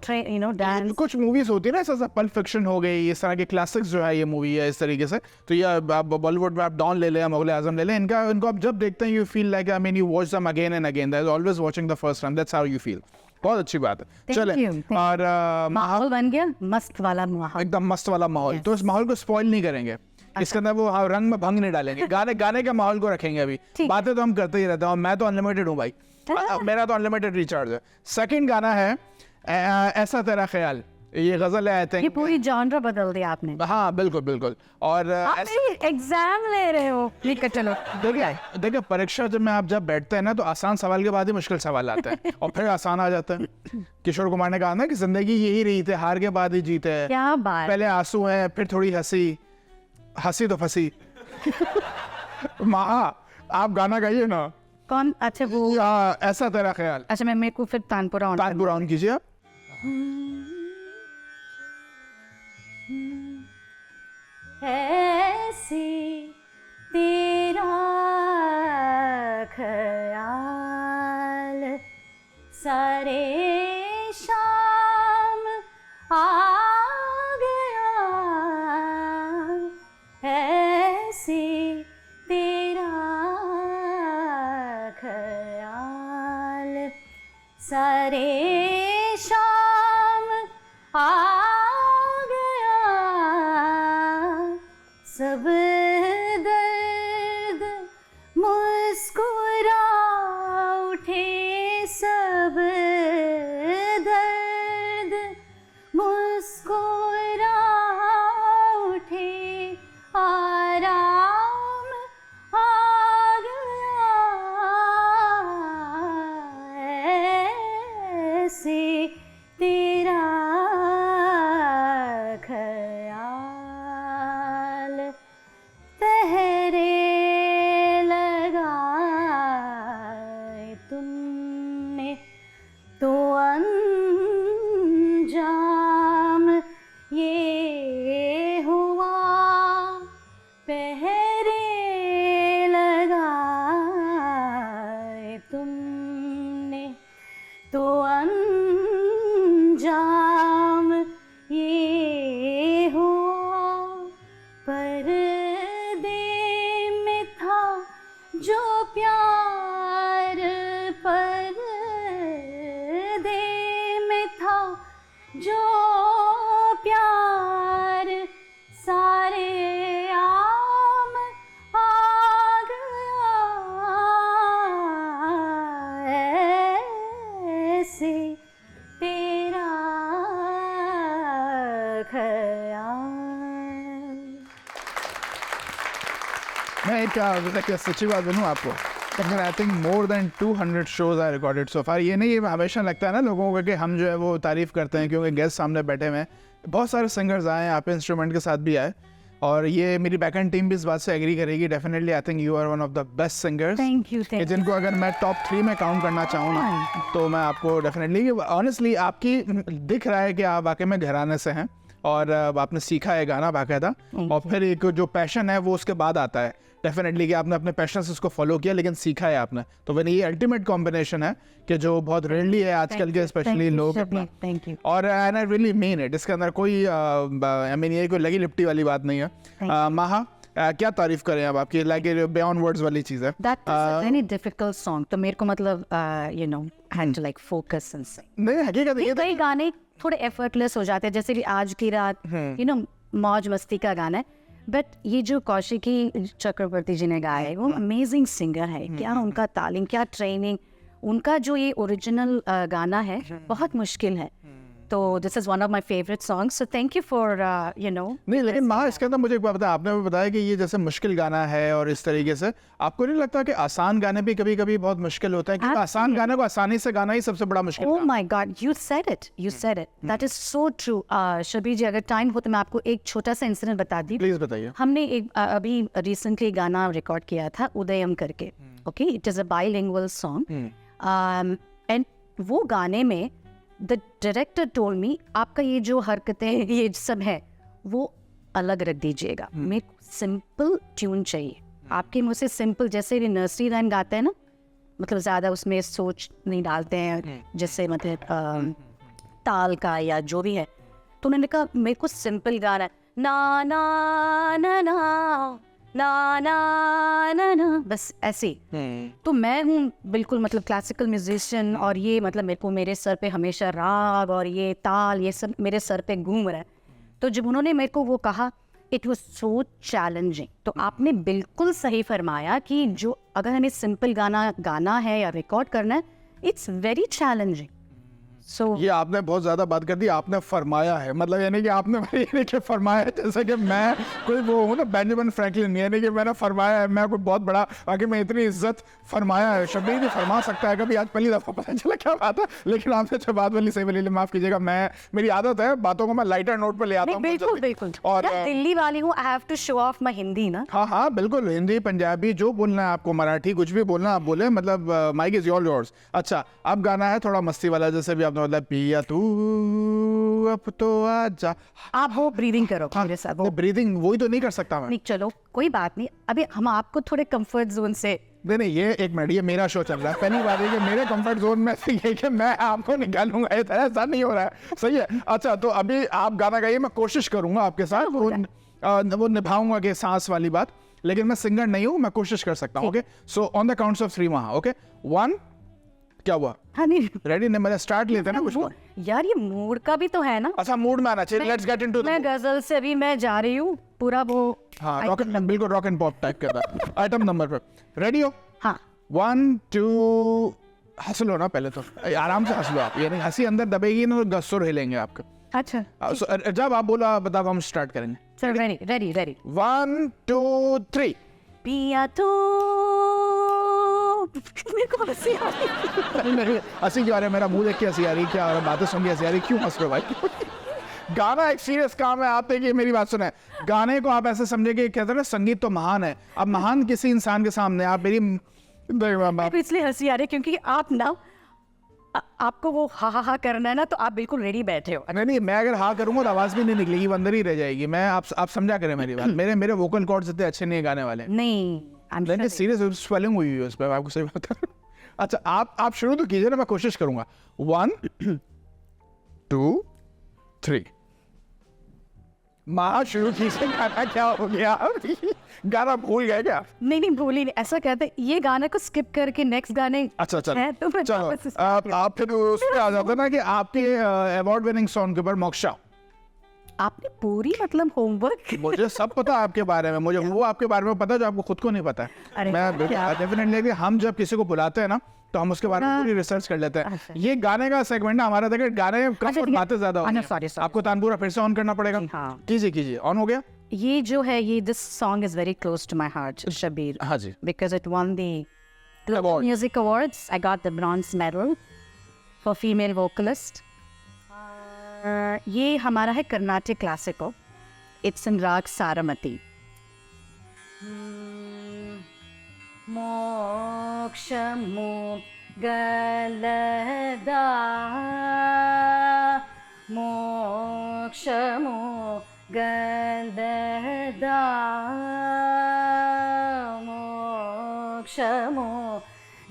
डांस। कुछ मूवीज होती है ना, ऐसा पल्प फिक्शन हो गई, इस तरह के क्लासिक्स जो है, ये मूवी है इस तरीके से। तो ये आप बॉलीवुड में आप डॉन ले लें, मुगल आजम ले लें, इनको आप जब देखते हैं, you feel like, I mean, you watch them again and again, that is always watching the first time, that's how you feel. बहुत अच्छी बात है। चले, और माहौल बन गया मस्त वाला माहौल, एकदम मस्त वाला माहौल। तो इस माहौल को स्पॉइल नहीं करेंगे, इसके अंदर वो रंग में भंग नहीं डालेंगे। गाने के माहौल को रखेंगे। अभी बातें तो हम करते ही रहते हैं, और मैं तो अनलिमिटेड हूँ भाई, मेरा तो अनलिमिटेड रिचार्ज है। सेकंड गाना है ऐसा तेरा ख्याल, ये गजल है, आई थिंक। ये पूरी जॉनर बदल दिया आपने। हाँ, बिल्कुल। और एग्जाम ले रहे हो। चलो, देखिए, परीक्षा जब बैठते हैं ना, तो आसान सवाल के बाद ही मुश्किल सवाल आते हैं, और फिर आसान आ जाता है। किशोर कुमार ने कहा ना कि जिंदगी यही रही थी, हार के बाद ही जीते हैं। क्या बात। पहले आंसू है, फिर थोड़ी हंसी तो फंसी। माँ, आप गाना गाइए ना। कौन? अच्छा, वो ऐसा तेरा ख्याल। अच्छा, मैं मेरे को फिर तानपुरा ऑन कीजिए आप। ऐसी तेरा ख्याल सारे शाम आ गया, ऐसी तेरा ख्याल सारे शाम आ गया, सब दर्द मुस्कुरा उठे, सब दर्द मुस्कुरा उठे, आराम आ गया, गया। मैं एक सच्ची बात बनूँ आपको, I think more than 200 shows I recorded so far। ये नहीं, हमेशा लगता है ना लोगों को कि हम जो है वो तारीफ़ करते हैं क्योंकि गेस्ट सामने बैठे हुए हैं। बहुत सारे सिंगर्स आए हैं, आप इंस्ट्रूमेंट के साथ भी आए, और ये मेरी बैक एंड टीम भी इस बात से एग्री करेगी। Definitely I think you are one of the best singers. Thank you, thank you. जिनको अगर मैं टॉप 3 में काउंट करना चाहूँ ना, तो मैं आपको डेफिनेटली, ऑनेस्टली आपकी दिख रहा है कि आप वाकई में घराने से हैं और आपने सीखा है गाना बाकायदा, और फिर एक जो पैशन है वो उसके बाद आता है डेफिनेटली, कि आपने अपने पैशन से उसको फॉलो किया लेकिन सीखा है आपने। तो वही ये अल्टीमेट कॉम्बिनेशन है कि जो बहुत रेयरली है आजकल के स्पेशली लोग। Thank you. और and I really mean it, इसके अंदर कोई आई मीन ये कोई लगी लिपटी वाली बात नहीं है। माहा, क्या तारीफ करें अब आपकी, लाइक बियॉन्ड वर्ड्स वाली चीज़ है। That is a very difficult song, तो मेरे को मतलब you know had to like focus and sing। नहीं, हकीकत ये कई गाने थोड़े एफर्टलेस हो जाते हैं, जैसे कि आज की रात यू नो मौज मस्ती का गाना है, बट ये जो कौशिकी चक्रवर्ती जी ने गाया है, वो अमेजिंग सिंगर है। क्या उनका तालीम, क्या ट्रेनिंग, उनका जो ये ओरिजिनल गाना है बहुत मुश्किल है। तो this is one of my favourite songs, so thank you for you know. नहीं, लेकिन माँ इसके अंदर मुझे एक बात बताया, आपने भी बताया कि ये जैसे मुश्किल गाना है और इस तरीके से, आपको नहीं लगता कि आसान गाने भी कभी कभी बहुत मुश्किल होता है? क्योंकि आसान गाने को आसानी से गाना ही सबसे बड़ा मुश्किल। Oh my God, you said it, you said it. That is so true. Shabir जी, अगर टाइम हो तो मैं आपको एक छोटा सा इंसिडेंट बता दी। प्लीज बताइए। हमने एक अभी रिसेंटली गाना रिकॉर्ड किया था उदयम करके, okay, it is a bilingual song, and वो गाने में द डायरेक्टर टोल्ड मी आपका ये जो हरकतें ये सब है वो अलग रख दीजिएगा, मेरे को सिंपल ट्यून चाहिए। आपके मुँह से सिंपल, जैसे नर्सरी राइम गाते हैं ना, मतलब ज़्यादा उसमें सोच नहीं डालते हैं, जैसे मतलब ताल का या जो भी है। तो उन्होंने कहा मेरे को सिंपल गाना है, ना ना ना ना ना ना ना ना, बस ऐसे। तो मैं हूँ बिल्कुल मतलब क्लासिकल म्यूजिशियन, और ये मतलब मेरे को मेरे सर पे हमेशा राग और ये ताल ये सब मेरे सर पे घूम रहा है। तो जब उन्होंने मेरे को वो कहा, इट वॉज सो चैलेंजिंग। तो आपने बिल्कुल सही फरमाया कि जो अगर हमें सिंपल गाना है या रिकॉर्ड करना है, इट्स वेरी चैलेंजिंग। So, ये आपने बहुत ज्यादा बात कर दी, आपने फरमाया है, मतलब यानी कि आपने यानी कि फरमाया है, जैसे कि मैं कोई वो हूँ ना बेंजामिन फ्रैंकलिन, यानी कि मैंने फरमाया है, मैं कोई बहुत बड़ा, बाकी मैं इतनी इज्जत फरमाया है। शबीर भी फरमा सकता है कभी, आज पहली दफा पता चला क्या बात है, लेकिन आपने जो बात वाली सही वाली, माफ कीजिएगा, मैं मेरी आदत है बातों को मैं लाइटर नोट पर ले आता हूँ। बिल्कुल बिल्कुल। और दिल्ली वाली हूँ, I have to show off my Hindi ना। हाँ हाँ बिल्कुल, हिंदी पंजाबी जो बोलना है आपको, मराठी कुछ भी बोलना आप बोले, मतलब माइक इज ऑल योर्स। अच्छा, अब गाना है थोड़ा मस्ती वाला, जैसे भी आपने मतलब पिया तू अब तो आजा, आप वो ब्रीदिंग करो मेरे साथ। वो ब्रीदिंग वही तो नहीं कर सकता मैं। नहीं, चलो कोई बात नहीं, अभी हम आपको थोड़े कंफर्ट जोन से नहीं, ये एक मिनट, ये मेरा शो चल रहा है, पहली बात है कि मेरे कंफर्ट जोन में से ये कि मैं आपको निकालूंगा, ये तरह ऐसा नहीं हो रहा है, सही है। अच्छा, तो अभी आप गाना गाइए, मैं कोशिश करूंगा आपके साथ वो निभाऊंगा कि सांस वाली बात, लेकिन मैं सिंगर नहीं हूँ, मैं कोशिश कर सकता हूँ। Okay, so on the counts of 3 वहाँ, ओके 1, क्या हुआ? हाँ नहीं रेडी? नहीं, मतलब स्टार्ट लेते हैं ना कुछ। यार ये मूड का भी तो है ना। अच्छा, मूड में आना चाहिए, लेट्स गेट इनटू। मैं गजल से अभी मैं जा रही हूँ पूरा वो, हाँ रॉक, बिल्कुल रॉक एंड पॉप टाइप का आइटम नंबर पर। रेडी हो? हाँ 1 2, हंस लो ना पहले तो, आराम से हंस लो आप, ये नहीं हंसी अंदर दबेगी ना तो सुर हिलेंगे आपके। अच्छा, जब आप बोला बताओ, हम स्टार्ट करेंगे। चल रेडी रेडी रेडी। 1 2 3। पिया तो मेरे को हंसी आ रही। हंसी क्यों आ रही है? मेरा मुंह देख के हंसी आ रही, क्या आ रहा, बातें सुन के हंसी आ रही, क्यों हंस रहे हो भाई? गाना एक सीरियस काम है, आप देखिए मेरी बात सुने, गाने को आप ऐसे समझे कि कहते हैं ना संगीत तो महान है। अब महान किसी इंसान के सामने आप मेरी इसलिए हंसी आ रही क्योंकि आप ना आपको वो हा हा करना है ना, तो आप बिल्कुल रेडी बैठे हो। नहीं, मैं अगर हाँ करूंगा तो आवाज भी नहीं निकलेगी, वो अंदर ही रह जाएगी। मैं आप समझा करें मेरी बात, मेरे वोकल कॉर्ड्स इतने अच्छे नहीं गाने वाले। नहीं सीरियस स्वेलिंग हुई है उस पर, आपको सही बता। अच्छा, आप शुरू तो कीजिए ना, मैं कोशिश करूंगा। 1 2 3। माँ शुरू कीजिए, गाना क्या हो गया? गाना भूल गए क्या? नहीं भूली नहीं, ऐसा कहते हैं ये गाने को स्किप करके नेक्स्ट गाने। अच्छा है, तो मैं चलो आप फिर उस पे आ जाते ना कि आपके अवार्ड विनिंग सॉन्ग के ऊपर मोक्षा। आपने पूरी मतलब होमवर्क। मुझे सब पता है आपके बारे में, मुझे वो आपके बारे में पता जो आपको खुद को नहीं पता है। मैं डेफिनेटली हम जब किसी को बुलाते हैं ना तो हम उसके बारे में पूरी रिसर्च कर लेते हैं। ये गाने का सेगमेंट ना हमारा, देखिए गाने कम और बातें ज्यादा होती हैं। आपको तानपुरा फिर से ऑन करना पड़ेगा। कीजिए कीजिए, ऑन हो गया। ये जो है, ये this song is very close to my heart, Shabir. हाँ जी, because it won the Global Music Awards. I got the bronze medal for female vocalist. ये हमारा है कर्नाटिक क्लासिको। इट्स इन राग सारामती। मोक्षमो गलदा मोक्षमो गलदा मोक्षमो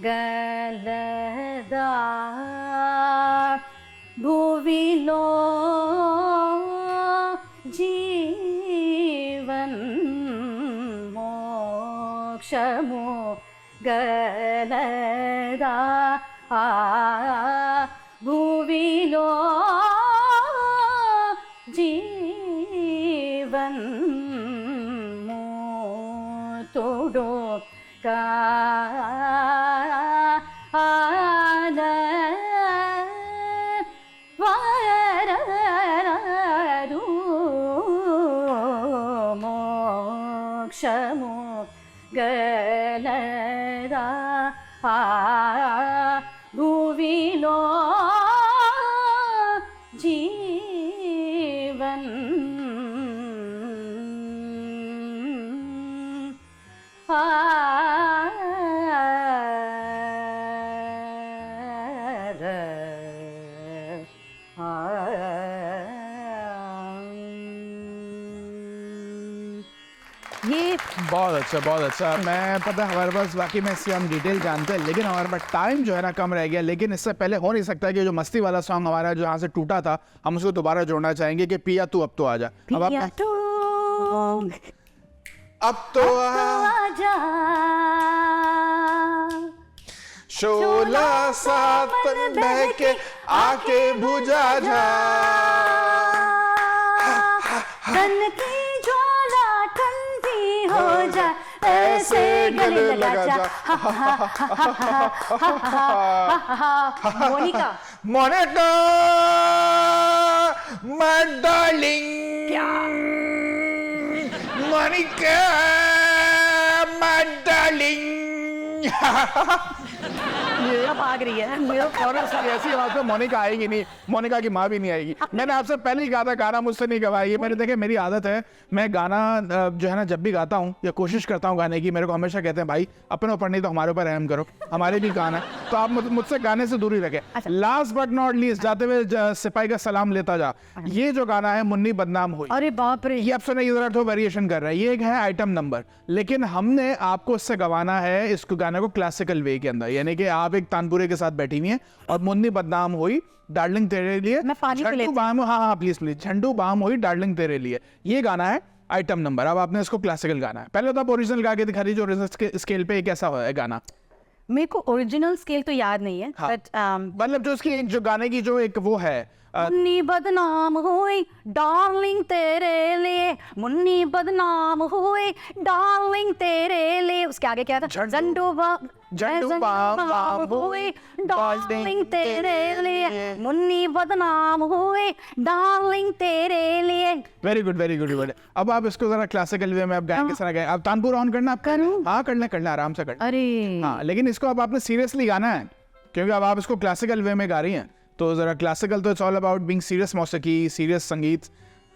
गलदा भुविलो जीवन मोक्षमो गलदा भुविलो जीवन मोतोडो मोक्षमो गलदा भुविलो जीवन ये बहुत अच्छा, बहुत अच्छा। मैं पता है हमारे पास बाकी में इससे हम डिटेल जानते हैं, लेकिन हमारे पास टाइम जो है ना कम रह गया। लेकिन इससे पहले हो नहीं सकता कि जो मस्ती वाला सॉन्ग हमारा जो यहाँ से टूटा था, हम उसको दोबारा जोड़ना चाहेंगे कि पिया तू अब तो आ जा। अब आप अब तो आजा शोला सातन बहके आके बुझा जा तन की ज्वाला ठंडी हो जा ऐसे गले लगा जा। Monica Monica my darling Monica my darling. ये भाग रही है। मेरा फौरन सर ऐसी आवाज में मोनिका आएगी नहीं, मोनिका की माँ भी नहीं आएगी। मैंने आपसे पहले ही कहा था गाना मुझसे नहीं गवाइए। मैंने देखे मेरी आदत है, मैं गाना जो है ना जब भी गाता हूँ या कोशिश करता हूँ गाने की, मेरे को हमेशा कहते हैं भाई अपने ऊपर नहीं तो हमारे ऊपर रहम करो, हमारे भी गाना है, तो आप मुझसे गाने से दूरी रखें। लास्ट बट नॉट लीस्ट, जाते हुए सिपाही का सलाम लेता जा, ये जो गाना है मुन्नी बदनाम हुई। अरे बाप रे, ये आप सुने, जरा तो वेरिएशन कर रहा है। ये एक है आइटम नंबर, लेकिन हमने आपको इससे गवाना है इसको गाने को क्लासिकल वे के अंदर, यानी कि आप एक तानपुरे के साथ बैठी हुई हैं और मुन्नी बदनाम हुई डार्लिंग तेरे लिए, झंडू बाम, हाँ प्लीज प्लीज, झंडू बाम हुई डार्लिंग तेरे लिए, ये गाना है आइटम नंबर। अब आपने इसको क्लासिकल गाना है। पहले तो आप ओरिजिनल गा के दिखा दीजिए, ओरिजिनल स्केल पे कैसा है गाना। मेरे को ओरिजिनल स्केल तो याद नहीं है, बट मतलब जो उसकी जो गाने की जो एक वो है, मुन्नी बदनाम हुई डार्लिंग तेरे लिए, मुन्नी बदनाम हुई डार्लिंग तेरे लिए, उसके आगे क्या था? झंडू बाम हुई डार्लिंग तेरे लिए, मुन्नी बदनाम हुई डार्लिंग तेरे लिए। Very good very good very. अब आप इसको जरा क्लासिकल वे में आप गाएं, किस तरह गाएं? आप तानपुर ऑन करना, आप करूं? हाँ करना आराम से करना। अरे हाँ, लेकिन इसको अब आपने सीरियसली गाना है, क्योंकि अब आप इसको क्लासिकल वे में गा रही हैं, तो जरा क्लासिकल तो it's all about being serious मौसीकी, सीरियस संगीत।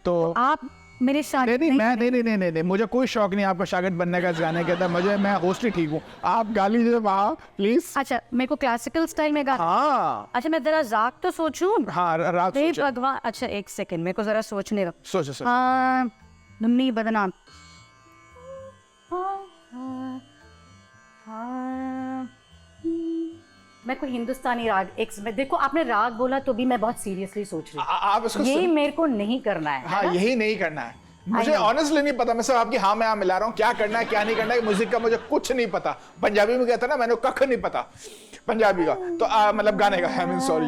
तो आप मेरे शागिर्द नहीं, मुझे कोई शौक नहीं आपका शागिर्द बनने का इस गाने के अंदर, मुझे, मैं होस्ट ही ठीक हूँ, आप गा लीजिए वहाँ प्लीज। अच्छा, मेरे को क्लासिकल स्टाइल में गा। हाँ अच्छा, मैं जरा राग तो सोचूं। हाँ राग सोचो। भगवान, अच्छा एक सेकंड, मेरे को जरा सोचने दो। सोचो। हाँ, मुन्नी बदनाम, मैं कोई हिंदुस्तानी राग, एक देखो आपने राग बोला तो भी मैं बहुत सीरियसली सोच रही हूँ। आप इसको ये मेरे को नहीं करना है। हाँ, यही नहीं करना है। मुझे ऑनेस्टली नहीं पता, मैं सब आपकी हाँ में हाँ मिला रहा हूँ, क्या करना है क्या नहीं करना है म्यूजिक का मुझे कुछ नहीं पता। पंजाबी में कहता ना, मैंने कख नहीं पता पंजाबी का, तो मतलब गाने का, आई मीन सॉरी।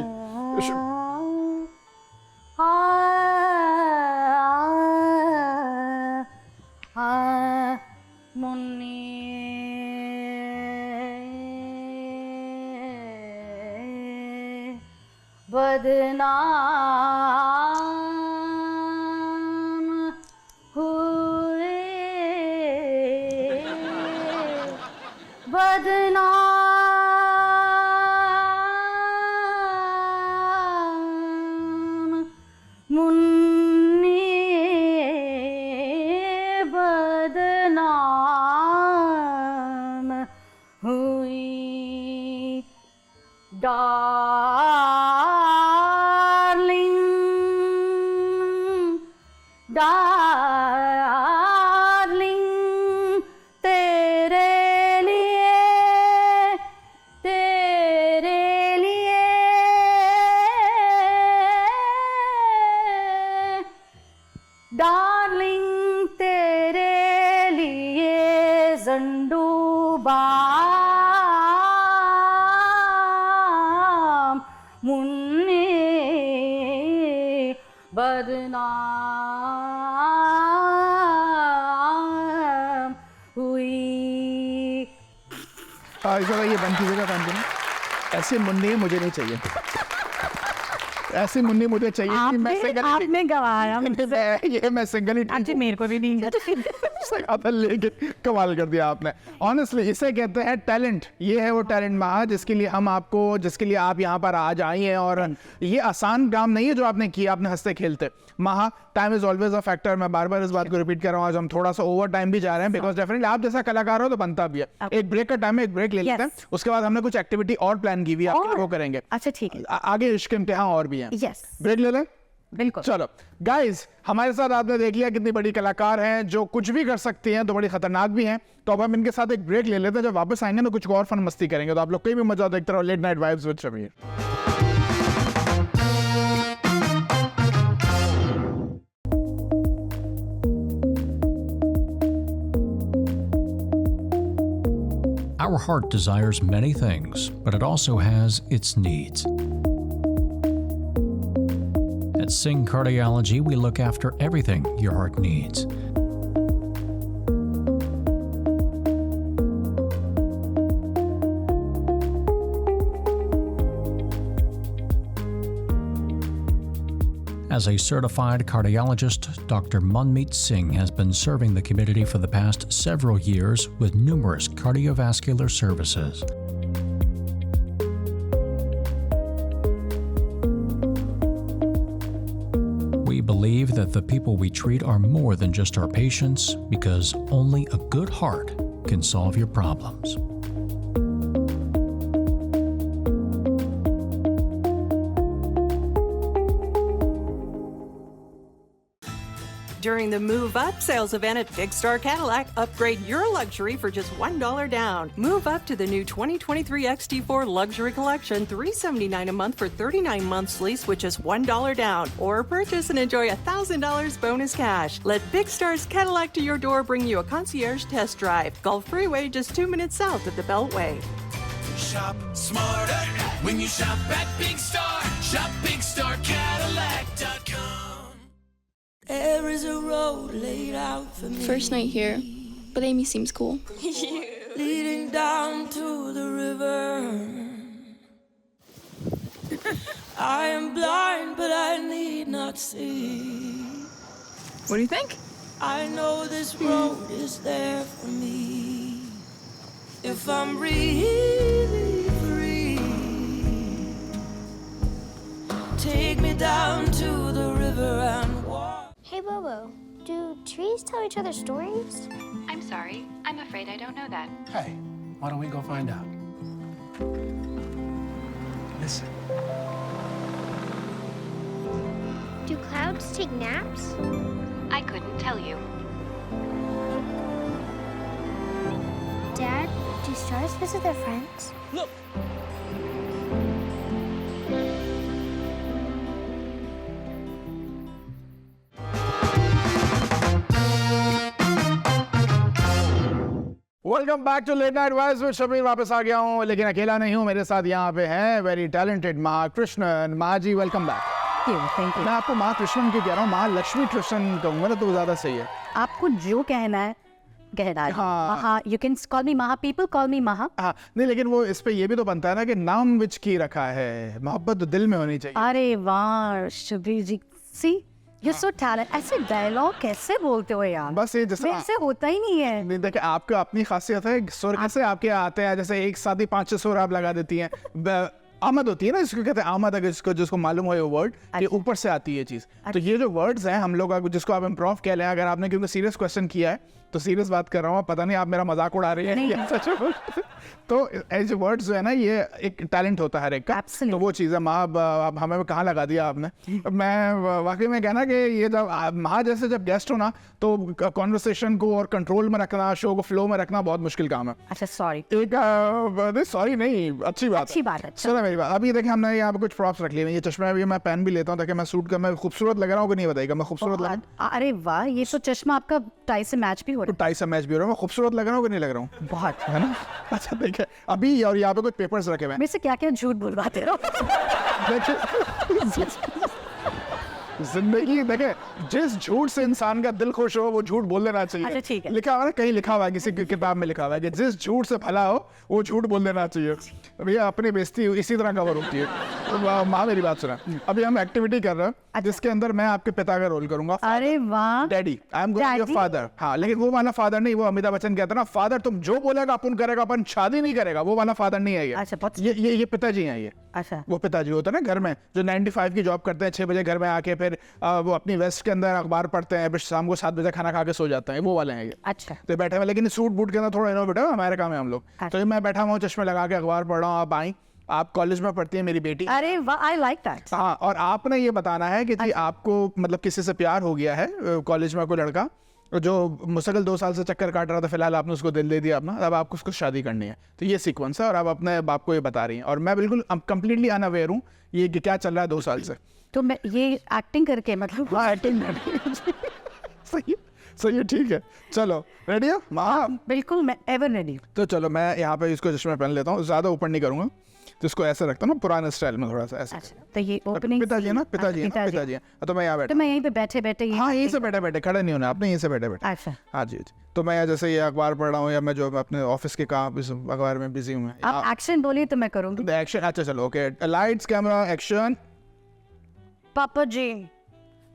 मुन्नी बदनाम हुए, बदनाम मुन्नी बदनाम हुई, डार्लिंग डार्लिंग तेरे लिए डार्लिंग तेरे लिए ज़ंडूबाम मुन्नी बदनाम हुई। जरा ये बंद कीजिएगा काम करना। ऐसे मुन्नी मुझे नहीं चाहिए, ऐसी मुन्नी मुझे चाहिए कि मैं आपने गवाया ये मैं सिंगल ही जी, मेरे को भी नहीं लेकिन कमाल कर दिया आपने। ऑनेस्टली इसे कहते हैं टैलेंट। ये है वो टैलेंट महा जिसके लिए आप यहाँ पर आज आई हैं, और ये आसान काम नहीं है जो आपने किया, आपने हंसते खेलते। महा, time is always a factor. मैं बार बार इस बात को रिपीट कर रहा हूँ, आज हम थोड़ा सा ओवर टाइम भी जा रहे हैं, बिकॉज डेफिनेटली आप जैसा कलाकार हो तो बनता भी है। एक ब्रेक का टाइम है, एक ब्रेक ले लेते हैं, उसके बाद हमने कुछ एक्टिविटी और प्लान की हुई है आपके लिए, वो करेंगे। अच्छा ठीक है, आगे इश्क इम्तिहान और भी हैं। यस, ब्रेक ले लें। बिल्कुल। चलो गाइज, हमारे साथ आपने देख लिया कितनी बड़ी कलाकार हैं, जो कुछ भी कर सकती हैं, तो बड़ी खतरनाक भी हैं। तो अब हम इनके साथ एक ब्रेक ले लेते हैं, जब वापस आएंगे तो कुछ और फन मस्ती करेंगे। तो आप लोग कोई भी मजा देखते रहो late night vibes with Shabbir. Our heart desires many things, but it also has its needs. At Singh Cardiology, we look after everything your heart needs. As a certified cardiologist, Dr. Manmeet Singh has been serving the community for the past several years with numerous cardiovascular services. We believe that the people we treat are more than just our patients, because only a good heart can solve your problems. During the Move Up sales event at Big Star Cadillac, upgrade your luxury for just $1 down. Move up to the new 2023 XT4 Luxury Collection, $379 a month for 39 months lease with just $1 down. Or purchase and enjoy $1,000 bonus cash. Let Big Star's Cadillac to your door bring you a concierge test drive. Gulf Freeway, just 2 minutes south of the Beltway. Shop smarter when you shop at Big Star. Shop BigStarCadillac.com. There is a road laid out for me. First night here, but Amy seems cool. Leading down to the river. I am blind, but I need not see. What do you think? I know this road is there for me. If I'm really free, take me down to the river and walk. Hey, Bobo, do trees tell each other stories? I'm sorry. I'm afraid I don't know that. Hey, why don't we go find out? Listen. Do clouds take naps? I couldn't tell you. Dad, do stars visit their friends? Look. Welcome back to late night vibes with Shabbir. वापस आ गया हूँ, लेकिन अकेला नहीं हूँ, मेरे साथ यहाँ पे हैं वेरी टैलेंटेड महाकृष्णन। माँ जी वेलकम बैक। Thank you. मैं आपको महाकृष्णन क्यों कह रहा हूँ, महालक्ष्मी कृष्णन कहूँगा ना तो ज़्यादा सही है। आपको जो कहना है कह डाल। हाँ। हाँ, you can call me Maha, people call me Maha। हाँ नहीं, लेकिन वो इस पे ये भी तो बनता है ना कि नाम विच की रखा है, मोहब्बत तो दिल में होनी चाहिए। अरे वाह शबीर जी, सी यू सो टैलेंट। ऐसे डायलॉग कैसे बोलते हो यार, बस ये जैसे ऐसे होता ही नहीं है। नहीं देखिए, आपको अपनी खासियत है, सुर कैसे आपके आते हैं, जैसे एक साथ ही 5-6 सुर आप लगा देती हैं। आमद होती है ना, इसको कहते हैं आमद, अगर जिसको मालूम हो ये वर्ड कि ऊपर से आती है ये चीज़। तो ये जो वर्ड्स हैं हम लोग जिसको आप इम्प्रूव कह लें, अगर आपने क्योंकि सीरियस क्वेश्चन किया है तो सीरियस बात कर रहा हूँ, पता नहीं आप मेरा मजाक उड़ा रही है या सच में। तो ऐसे वर्ड्स जो है ना, ये एक टैलेंट होता है हर एक का। तो वो चीज़ है। माँ हमें कहाँ लगा दिया आपने। मैं वाकई में कहना कि ये जब माँ जैसे जब गेस्ट हो ना, तो कॉन्वर्सेशन को और कंट्रोल में रखना, शो को फ्लो में रखना बहुत मुश्किल काम है। अच्छा सॉरी। एक सॉरी नहीं, अच्छी बात है। सुनो मेरी बात। अभी देखिए हमने यहाँ पे कुछ प्रॉप्स रख लिए। ये चश्मा भी मैं पहन भी लेता हूँ ताकि मैं सूट का, मैं खूबसूरत लग रहा हूँ कि नहीं बताइएगा, मैं खूबसूरत लग रहा हूँ। अरे वाह, ये तो चश्मा आपका टाई से मैच भी हो रहा है। टाई से मैच भी हो रहा है, मैं खूबसूरत लग रहा हूँ कि नहीं लग रहा हूँ? बहुत, है ना। अच्छा देखिए अभी, और यहाँ पे कुछ पेपर्स रखे हुए हैं। मेरे से क्या क्या झूठ बुलवाते रहो। जिंदगी देखे, जिस झूठ से इंसान का दिल खुश हो वो झूठ बोल देना चाहिए। अच्छा ठीक है। लिखा हुआ है, कहीं लिखा हुआ है, किसी किताब में लिखा हुआ है कि जिस झूठ से भला हो वो झूठ बोल देना चाहिए। भैया अपनी बेइज्जती इसी तरह कवर होती है। तो माँ मेरी बात सुना, अभी हम एक्टिविटी कर रहे हैं जिसके अंदर मैं आपके पिता का रोल करूंगा। अरे वाह। Daddy, I am going your father. हाँ, लेकिन वो वाला फादर नहीं, वो अमिताभ बच्चन कहता है ना, फादर तुम जो बोलेगा अपन करेगा, अपन शादी नहीं करेगा, वो वाला फादर नहीं है ये। अच्छा, ये पिताजी हैं ये। अच्छा, वो पिताजी होता है ना घर में, जो 9 to 5 की जॉब करते हैं, 6 बजे घर में आके फिर वो अपनी वेस्ट के अंदर अखबार पढ़ते हैं, फिर शाम को 7 बजे खाना खा के सो जाते हैं, वो वाले हैं ये। अच्छा। तो बैठे हुए, लेकिन सूट बूट के अंदर थोड़ा इनोवेटिव है, अमेरिका में हम लोग। तो मैं बैठा हुआ, चश्मे लगा के अखबार पढ़ रहा हूँ। आप आई, आप कॉलेज में पढ़ती है मेरी बेटी। अरे वाह, आई लाइक दैट। हाँ, और आपने ये बताना है कि जी आपको मतलब किसी से प्यार हो गया है, कॉलेज में कोई लड़का जो मुस्तकिल 2 साल से चक्कर काट रहा था, फिलहाल आपने उसको दिल दे दिया अपना, अब आपको उसको शादी करनी है। तो ये सीक्वेंस है और आप अपने बाप को ये बता रही हैं, और मैं बिल्कुल कंप्लीटली अनअवेयर हूँ ये कि क्या चल रहा है 2 साल से। तो मैं ये एक्टिंग करके, मतलब हाँ एक्टिंग सही है, ठीक है। चलो रेडी हो माँ? बिल्कुल, मैं एवर रेडी। तो चलो मैं यहाँ पे इसको चश्मा पहन लेता हूँ, ज़्यादा ऊपर नहीं करूँगा, तो इसको ऐसे रखता हूँ ना पुराने स्टाइल में, थोड़ा सा ऐसे। अच्छा, तो ये ओपनिंग पिताजी है ना, पिताजी है, तो मैं यहाँ बैठा, तो मैं यहीं पे बैठे बैठे। हाँ यहीं से बैठे बैठे, खड़े नहीं होना आपने, यहीं से बैठे बैठे। अच्छा, हाँ जी। तो मैं यहाँ जैसे ये अखबार पढ़ रहा हूँ, या मैं जो अपने ऑफिस के काम इस अखबार में बिजी हूँ। आप एक्शन बोलिए तो मैं करूँगी। एक्शन, अच्छा चलो ओके, लाइट्स कैमरा एक्शन। पापा जी,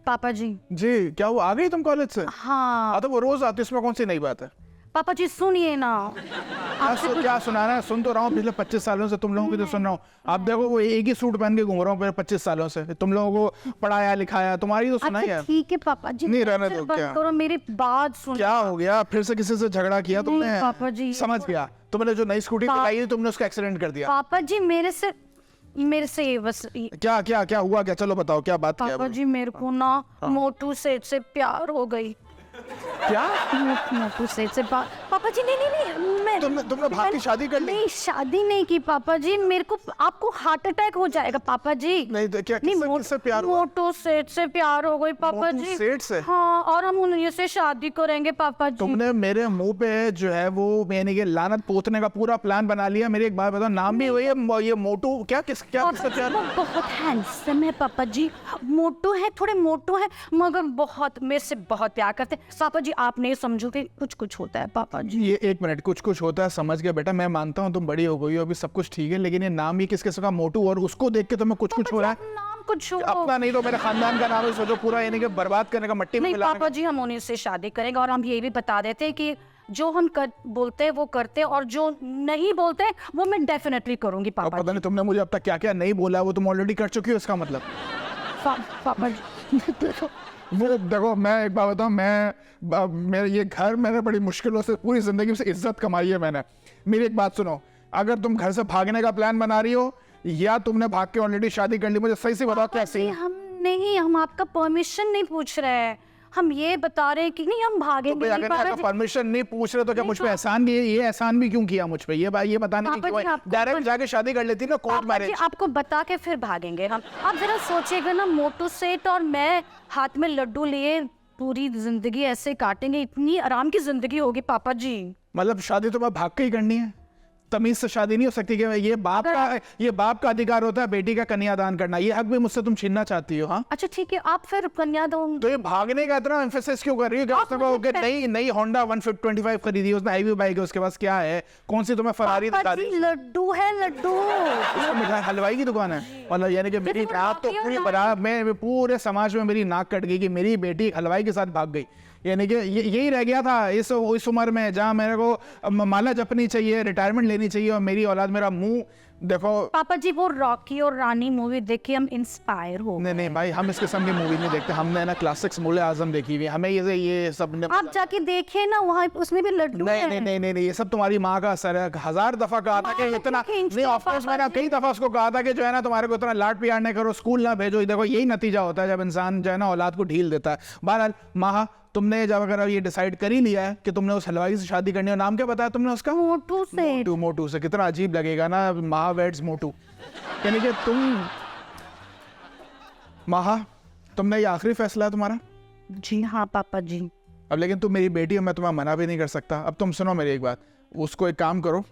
पापा जी। जी क्या वो आ गई तुम कॉलेज से? हाँ। तो वो रोज आती है, इसमें कौन सी नई बात है? पापा जी सुनिए ना। क्या सुनाना है? सुन तो रहा हूँ, पिछले 25 सालों से तुम लोगों की तो सुन रहा हूँ। आप देखो वो एक ही सूट पहन के घूम रहा हूँ पिछले 25 सालों से, तुम लोगों को पढ़ाया लिखाया, तुम्हारी तो सुना ही है। ठीक है पापा जी, नहीं रहने दो, क्या करो, मेरी बात सुनो। क्या हो गया? फिर से किसी से झगड़ा किया तुमने? पापा जी समझ गया, तुमने जो नई स्कूटी लाई है तुमने उसका एक्सीडेंट कर दिया। पापा जी मेरे से बस क्या क्या क्या हुआ? क्या चलो बताओ, क्या बात? पापा जी मेरे को ना मोटू सेठ से प्यार हो गई। क्या? मोटू सेठ से पापा जी नहीं मैं तुमने भाग की शादी कर ली? नहीं शादी नहीं की पापा जी, मेरे को आपको हार्ट अटैक हो जाएगा पापा जी। नहीं तो क्या किससे प्यार हुआ? मोटू सेठ से प्यार हो गई पापा जी। सेठ से? हाँ, और हम उन्हीं से शादी करेंगे पापा जी। तुमने मेरे मुंह पे जो है वो मैंने ये लानत पोतने का पूरा प्लान बना लिया। मेरी एक बात बताओ, नाम भी वही है ये मोटू, क्या किससे प्यार? बहुत हैंडसम है पापा जी, मोटू है, थोड़े मोटू है, मगर बहुत मेरे से बहुत प्यार करते हैं पापा जी। आप नहीं समझोगे, कुछ कुछ होता है पापा जी। ये 1 मिनट, कुछ कुछ होता है समझ गया बेटा, मैं मानता हूँ तुम बड़ी हो गई हो, अभी सब कुछ ठीक है, लेकिन ये नाम ही किस किस का मोटू, और उसको देख के तुम्हें कुछ कुछ हो रहा है। नाम कुछ अपना नहीं तो मेरे खानदान का नाम है, सोचो पूरा यानी कि बर्बाद करने का, मट्टी में मिलाने का। पापा जी हम उन्हीं से शादी करेंगे, और हम ये भी बता देते हैं कि जो हम बोलते हैं वो करते हैं, और जो नहीं बोलते वो मैं डेफिनेटली करूंगी पापा। पता नहीं तुमने मुझे अब तक क्या क्या नहीं बोला, वो तुम ऑलरेडी कर चुकी हो, इसका मतलब। पापा जी देखो मैं एक बात बताऊँ, मेरे ये घर मैंने बड़ी मुश्किलों से पूरी जिंदगी से इज्जत कमाई है मैंने। मेरी एक बात सुनो, अगर तुम घर से भागने का प्लान बना रही हो या तुमने भाग के ऑलरेडी शादी कर ली, मुझे सही से बताओ कैसे? हम आपका परमिशन नहीं पूछ रहे हैं, हम ये बता रहे हैं कि नहीं हम भागेंगे। तो अगर आपका परमिशन नहीं पूछ रहे तो क्या मुझ पे एहसान भी है? ये एहसान भी क्यों किया मुझ पे? ये बताने की क्यों? डायरेक्ट जाके शादी कर लेती ना, कोर्ट मैरिज। आपको बता के फिर भागेंगे हम। आप जरा सोचिएगा ना, मोटू सेठ और मैं हाथ में लड्डू लिए पूरी जिंदगी ऐसे काटेंगे, इतनी आराम की जिंदगी होगी पापा जी। मतलब शादी तो मैं भाग के ही करनी है? तमीज से शादी नहीं हो सकती कि ये बाप का अधिकार होता है बेटी का कन्यादान करना, ये हक भी मुझसे तुम छीनना चाहती हो? हाँ अच्छा ठीक है, आप फिर कन्यादान। तो ये भागने का इतना एम्फेसिस क्यों कर रही है? उसने कहा कि नई होंडा 125 खरीदी, उसने हाईवे बाइक है, उसके पास क्या है, कौन सी तुम्हें फरारी दिखा दी? लड्डू है, लड्डू। मिठाई हलवाई की दुकान है, मतलब यानी कि मेरी नाक तो पूरी बराबर, मैं पूरे समाज में मेरी नाक कट गई कि मेरी बेटी हलवाई के साथ भाग गई। यानी कि यही रह गया था इस उम्र में जहाँ मेरे को माला जपनी चाहिए, रिटायरमेंट लेनी चाहिए, और मेरी औलाद मेरा मुंह देखो। पापा जी वो रॉकी और रानी मूवी देख के हम इंस्पायर हो। नहीं भाई, हम इस किस्म की मूवी नहीं देखते, हमने ना क्लासिक्स मूले आजम देखी हुई, हमें ये सब ने आप जाके देखे ना, वहाँ उसमें भी लड्डू है। नहीं, ये सब तुम्हारी माँ का असर है। 1000 दफा कहा था कि इतना नहीं, ऑफ कोर्स मैंने कई दफा उसको कहा था कि जो है ना तुम्हारे को इतना लाड प्यार नहीं करो, स्कूल ना भेजो। देखो यही नतीजा होता है जब इंसान जो है ना औलाद को ढील देता है। बहरहाल माँ, तुमने जब अगर ये डिसाइड कर ही लिया है कि तुमने उस हलवाई से शादी करनी है, नाम क्या बताया तुमने उसका? मोटू से। मोटू से कितना अजीब लगेगा ना, महावेड्स मोटू। यानी कि तुमने ये आखिरी फैसला है तुम्हारा? जी हाँ पापा जी। अब लेकिन तुम मेरी बेटी हो, मैं तुम्हें मना भी नहीं कर सकता। अब तुम सुनो मेरी एक बात, उसको एक काम करो,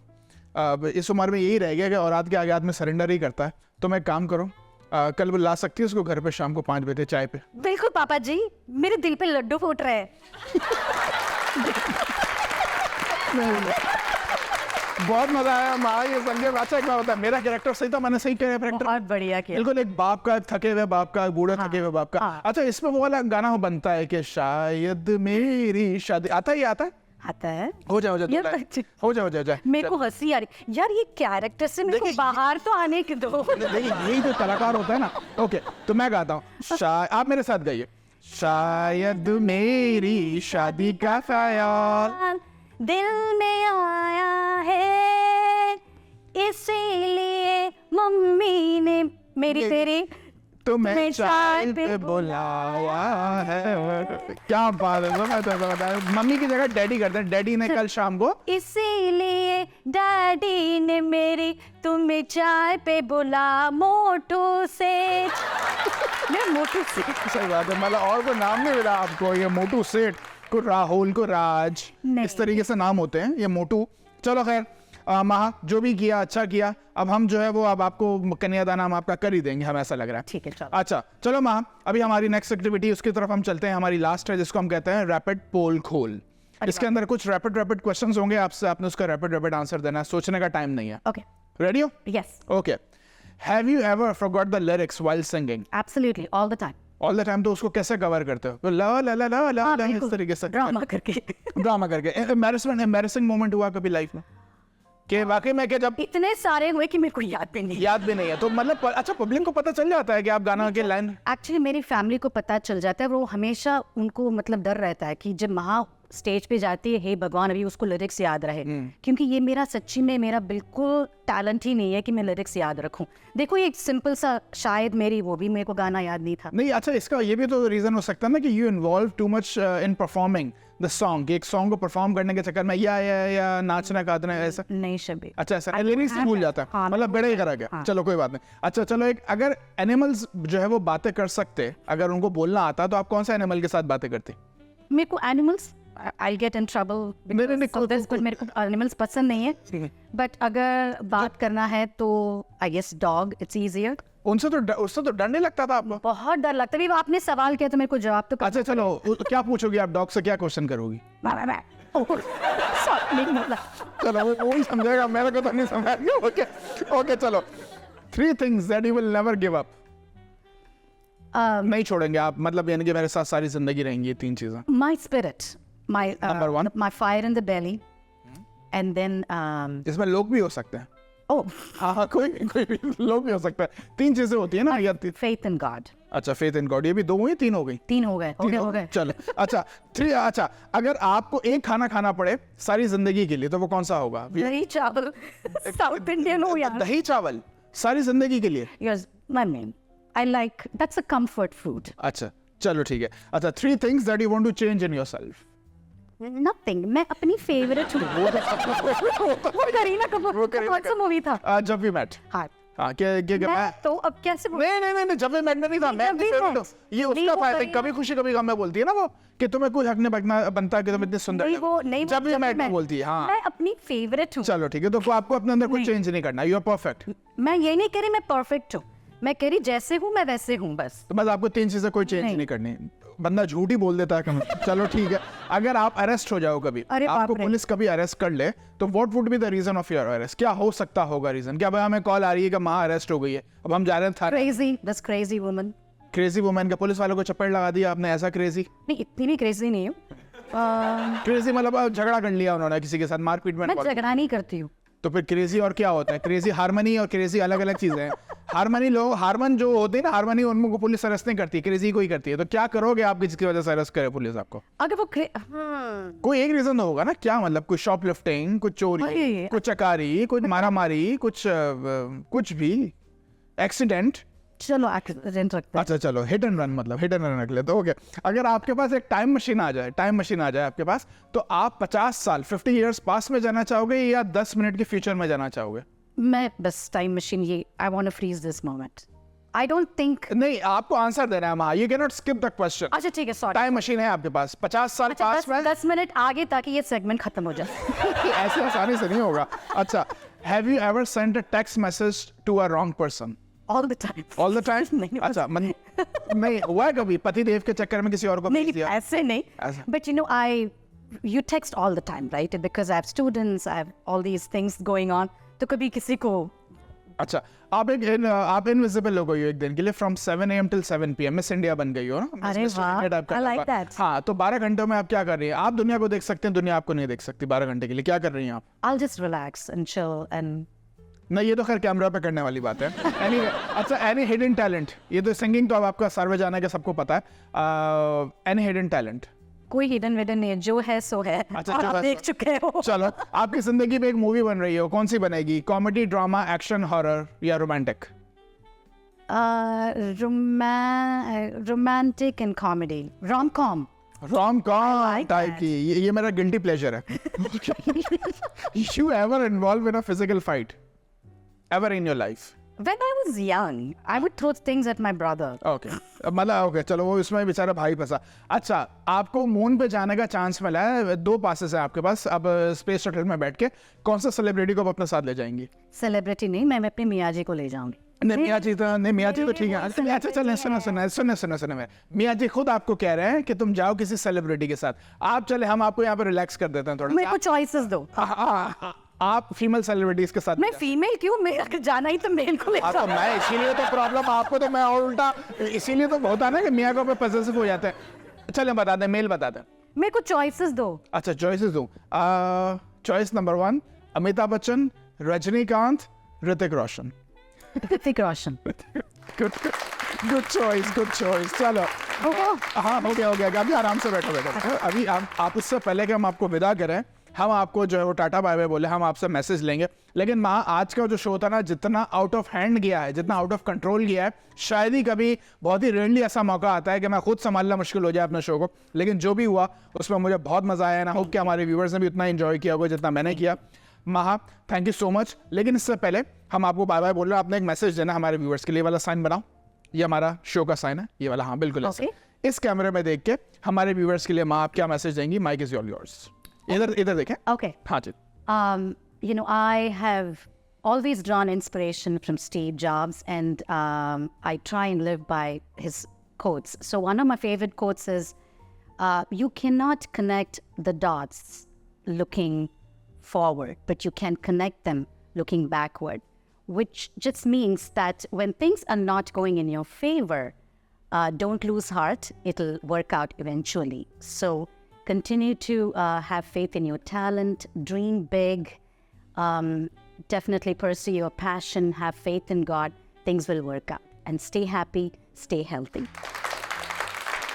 अब इस उम्र में यही रह गया कि औलाद के आगे आदमी सरेंडर ही करता है। तुम एक काम करो, कल वो ला सकती है उसको घर पे शाम को 5 बजे चाय पे? बिल्कुल पापा जी, मेरे दिल पे लड्डू फूट रहे हैं। बहुत मजा आया माँ ये संजय। अच्छा एक बात होता है, मेरा कैरेक्टर सही था? मैंने सही कैरेक्टर? बहुत बढ़िया किया। बिल्कुल एक बाप का, थके हुए बाप का, बूढ़े थके हुए बाप का। अच्छा इसमें वो वाला गाना बनता है कि शायद मेरी शादी, आता है? आता है? हो जाओ मेरे को हंसी आ रही यार, ये कैरेक्टर से मेरे को बाहर तो आने के दो। यही जो कलाकार होता है ना। ओके तो मैं गाता हूँ, आप मेरे साथ गाइए। शायद मेरी शादी का ख्याल दिल में आया है, इसीलिए मम्मी ने मेरी तेरी तुम्हें चाय पे बुलाया है। क्या बात है, मम्मी की जगह डैडी करते हैं। डैडी ने कल शाम को, इसीलिए डैडी ने मेरी तुम्हें चाय पे बुला मोटू सेठ। मोटू सेठ सही बात है, मतलब और कोई नाम नहीं मिला आपको? ये मोटू सेठ को राहुल को राज, इस तरीके से नाम होते हैं, ये मोटू। चलो खैर महा, जो भी किया अच्छा किया। अब हम जो है वो अब आपको कन्यादान हम आपका कर ही देंगे, हमें ऐसा लग रहा है। ठीक है चलो। अच्छा चलो महा, अभी हमारी नेक्स्ट एक्टिविटी उसकी तरफ हम चलते हैं। हमारी लास्ट है जिसको हम कहते हैं रैपिड पोल खोल। इसके अंदर कुछ रैपिड क्वेश्चंस होंगे आपसे, आपने उसका रैपिड आंसर देना है, सोचने का टाइम नहीं है। ओके रेडी हो? Yes. Okay, have you ever forgot the lyrics while singing? Absolutely, all the time. All the time? तो उसको कैसे कवर करते हो? ला ला ला ला ला ला इस तरीके से ड्रामा करके। एम्बैरेसिंग मोमेंट हुआ कभी लाइफ में कि वाकई में, कि जब इतने सारे हुए कि मेरे को याद भी नहीं है? तो मतलब अच्छा पब्लिक को पता चल जाता है कि आप गाना के लाइन? एक्चुअली मेरी फैमिली को पता चल जाता है, वो हमेशा उनको मतलब डर रहता है कि जब महा स्टेज पे जाती है, हे भगवान अभी उसको लिरिक्स याद रहे, क्योंकि ये मेरा सच्ची में मेरा बिल्कुल टैलेंट ही नहीं है कि मैं लिरिक्स याद रखूं। देखो ये एक सिंपल सा शायद मेरी, वो भी मेरे को गाना याद नहीं था। नहीं अच्छा, इसका ये भी तो रीजन हो सकता है ना कि you involve too much in performing the song. एक सॉन्ग को परफॉर्म करने के चक्कर में या नाचना गाना ऐसा नहीं शबीर। अच्छा ऐसा लिरिक्स ही भूल जाता है, मतलब बड़ा ही करा गया। चलो कोई बात नहीं। अच्छा चलो, एक अगर एनिमल्स जो है वो बातें कर सकते, अगर उनको बोलना आता, तो आप कौन सा एनिमल के साथ बातें करते? मेरे को animals, I'll get in trouble because but मेरे को एनिमल्स पसंद नहीं है, बट अगर बात करना है तो I guess dog, it's easier. उससे तो डर नहीं लगता था आपको? बहुत डर लगता है। आपने सवाल किया तो मेरे को जवाब तो। अच्छा चलो, क्या पूछोगी आप डॉग से? क्या क्वेश्चन करोगी? चलो वो ही समझेगा, मेरे को तो नहीं समझ। ओके चलो, 3 things that you will never give up। नहीं छोड़ेंगे आप, मतलब यानी कि मेरे साथ सारी जिंदगी रहेंगी ये 3 चीजें। My spirit, Number 1, my fire in the belly, and then इसमें लोग भी हो सकते हैं। हाँ कोई भी लोग भी हो सकता है। 3 चीजें होती है ना या? faith in God। अच्छा फेथ इन गॉड, ये भी 2 हुई 3 हो गई? 3 हो गए। चलो अच्छा 3। अच्छा अगर आपको एक खाना खाना पड़े सारी जिंदगी के लिए तो वो कौन सा होगा? दही चावल। साउथ इंडियन हो यार। दही चावल सारी जिंदगी के लिए? Yes, my man, I like, that's a comfort food। अच्छा चलो ठीक है। अच्छा 3 things that you want to change in yourself। Nothing, मैं अपनी फेवरेट हूँ। वो करीना कपूर, कौन सा मूवी था? जब वी मेट। हाँ हाँ क्या मैं तो अब कैसे नहीं जब भी मैंने नहीं था मैं जब भी favorite मैं- हूँ। ये नहीं, उसका वो फायदा है, कहीं- कभी खुशी कभी गम में बोलती है ना वो कि तुम्हें कोई हक नहीं बनता है कि तुम इतनी सुंदर नहीं हो। वो नहीं जब भी मैं बोलती है हाँ मैं अपनी फेवरेट हूँ। चलो ठीक है तो आपको अपने अंदर कुछ चेंज नहीं करना, यू आर परफेक्ट। मैं ये नहीं कह रही मैं परफेक्ट हूँ, मैं कह रही जैसे हूँ मैं वैसे हूँ बस। तो बस आपको 3 चीजें कोई चेंज नहीं करनी। बंदा झूठ ही बोल देता है कभी। चलो ठीक है, अगर आप अरेस्ट हो जाओ कभी, अरे आपको बाप रे। पुलिस कभी अरेस्ट कर ले तो what would be the reason of your arrest? क्या हो सकता होगा रीजन? क्या भाई हमें कॉल आ रही है कि माँ अरेस्ट हो गई है, अब हम जा रहे हैं थाने। Crazy, this crazy woman. Crazy woman का पुलिस वालों को चप्पड़ लगा दिया आपने, ऐसा क्रेजी? नहीं इतनी भी क्रेजी नहीं हूँ। क्रेजी मतलब झगड़ा कर लिया उन्होंने किसी के साथ, मारपीट में मैं involved। झगड़ा नहीं करती हूँ। तो फिर क्रेजी और क्या होता है? क्रेजी हारमनी और क्रेजी अलग अलग चीजें हैं। हारमन जो होते हैं ना, हारमनी उनको पुलिस अरेस्ट नहीं करती, क्रेजी को ही करती है। तो क्या करोगे आप जिसकी वजह से अरेस्ट करे पुलिस आपको? अगर वो कोई एक रीजन होगा ना, क्या मतलब? कुछ शॉपलिफ्टिंग, कुछ चोरी, अरे। कुछ चकारी, कुछ मारामारी, कुछ भी एक्सीडेंट। चलो एक्सीडेंट रखते हैं। अच्छा चलो हिट एंड रन, मतलब हिट एंड रन रख ले तो ओके। अगर आपके पास एक टाइम मशीन आ जाए आपके पास, तो आप 50 साल 50 इयर्स पास में जाना चाहोगे या 10 मिनट के फ्यूचर में जाना चाहोगे? मैं बस टाइम मशीन, ये I want to freeze this moment. I don't think. नहीं आपको आंसर देना है ma'am, you can not skip the question. अच्छा ठीक है, सॉरी। टाइम मशीन है आपके पास 50 साल पास में। 10 मिनट आगे ताकि ये सेगमेंट खत्म हो जाए। ऐसे आसानी से नहीं होगा। अच्छा, have you ever sent a text message to a wrong person? All the time. All the time? नहीं, अच्छा नहीं हुआ है कभी पति देव के चक्कर में किसी और को भेज नहीं दिया? ऐसे नहीं, ऐसा। But you know you text all the time, right? Because I have students, I have all these things going on. तो कभी किसी को अच्छा आप इनविजिबल हो गई हो एक दिन के लिए, from 7 AM till 7 PM miss India बन गई हो ना? अरे वाह, I like that. हाँ तो 12 घंटों में आप क्या कर रही हैं? आप दुनिया को देख सकते हैं, दुनिया आपको नहीं देख सकती। 12 घंटे के लिए क्या कर रही हैं आप? I'll just relax and chill and नहीं ये तो खैर कैमरा पे करने वाली बात है। अच्छा एनी हिडन टैलेंट? ये तो सिंगिंग तो अब आपका सार्वजनिक है, सबको पता है। Any hidden talent? कोई हिडन विडन नहीं है, जो है सो है। अच्छा, और जो आप है देख सो- चुके हो। चलो आपकी जिंदगी में एक मूवी बन रही हो, कौन सी बनेगी? कॉमेडी, ड्रामा, एक्शन, हॉरर या romantic? Romantic and comedy, rom com. Rom com like type that. की। ये मेरा गिल्टी प्लेजर है। You ever involve in a physical fight ever in your life? When I was young, I would throw things at my brother. Okay मतलब okay चलो वो इसमें बेचारा भाई फंसा। अच्छा आपको मून पे जाने का चांस मिला है, 2 पासेस है आपके पास, अब स्पेस शटल में बैठ के कौन सा सेलिब्रिटी को आप अपने साथ ले जाएंगी? सेलिब्रिटी नहीं, मैं अपने मियाँ जी को ले जाऊंगी। नहीं मियाँ जी तो ठीक है। अच्छा चलें सुनो मियाँ जी खुद आपको कह रहे हैं कि तुम जाओ किसी सेलिब्रिटी के साथ। आप चले, हम आपको यहाँ पे रिलैक्स कर देते हैं थोड़ा। मेरे को चॉइसेस दो। आप फीमेल सेलिब्रिटीज के साथ मैं फीमेल क्यों, मैं अगर जाना ही तो मेल को ले तो जाऊँ। मैं इसीलिए तो प्रॉब्लम आपको, तो मैं और उल्टा इसीलिए तो होता है ना कि मियाँ को पे पॉसेसिव हो जाते हैं। चलें बता दें, मेल बता दें। मेरे को चॉइसेस दो। अच्छा चॉइसेस दूं? Choice number 1 Amitabh Bachchan, Rajinikanth, Hrithik Roshan. Hrithik Roshan. Good choice. चलो हाँ हो गया। अभी आराम से बैठो। अभी आप उससे पहले कि हम आपको विदा करें, हम आपको जो है वो टाटा बाय बाय बोले, हम आपसे मैसेज लेंगे। लेकिन माँ आज का जो शो था ना, जितना आउट ऑफ हैंड गया है, जितना आउट ऑफ कंट्रोल गया है, शायद ही कभी, बहुत ही रेयरली ऐसा मौका आता है कि मैं खुद संभालना मुश्किल हो जाए अपने शो को। लेकिन जो भी हुआ उसमें मुझे बहुत मजा आया ना, होप कि हमारे व्यूवर्स ने भी उतना एंजॉय किया होगा जितना मैंने किया। महा थैंक यू सो मच। लेकिन इससे पहले हम आपको बाय बाय बोल रहे हैं, आपने एक मैसेज देना हमारे व्यूवर्स के लिए। वाला साइन बनाओ, ये हमारा शो का साइन है, ये वाला। हाँ बिल्कुल ऐसे। इस कैमरे में देख के हमारे व्यूवर्स के लिए माँ आप क्या मैसेज देंगी? Mic is all yours. इधर देखें। Okay. हाँ जी। You know, I have always drawn inspiration from Steve Jobs, and I try and live by his quotes. So one of my favorite quotes is, you cannot connect the dots looking forward, but you can connect them looking backward, which just means that when things are not going in your favor, don't lose heart. It'll work out eventually. So continue to have faith in your talent, dream big, definitely pursue your passion, have faith in God, things will work out. And stay happy, stay healthy.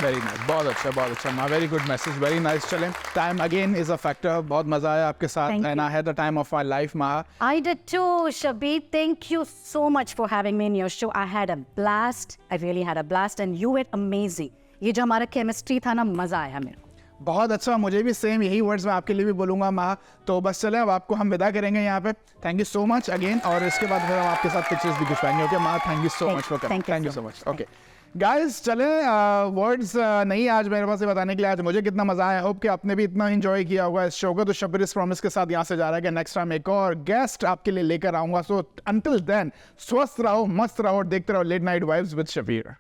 Very nice, बहुत अच्छा माँ, very good message, very nice. चलें, time again is a factor, बहुत मजा आया आपके साथ, and I had the time of my life माँ। I did too, Shabir. Thank you so much for having me in your show. I had a blast. I really had a blast, and you were amazing. ये जो हमारा chemistry था ना, मजा आया मेरे को। बहुत अच्छा, मुझे भी सेम यही वर्ड्स मैं आपके लिए भी बोलूँगा माँ। तो बस चले, अब आपको हम विदा करेंगे यहाँ पे। Thank you so much again, और इसके बाद फिर हम आपके साथ पिक्चर्स भी खिंचवाएंगे। ओके माँ, thank you so much for coming. Thank you so much. Okay guys, चले वर्ड्स नहीं आज मेरे पास ये बताने के लिए आज मुझे कितना मजा आया। होप कि आपने भी इतना एंजॉय किया होगा इस शो को। तो शब्बीर इस प्रॉमिस के साथ यहाँ से जा रहा है कि नेक्स्ट टाइम एक और गेस्ट आपके लिए लेकर आऊंगा। सो अंटिल देन स्वस्थ रहो, मस्त रहो और देखते रहो late night vibes with Shabbir.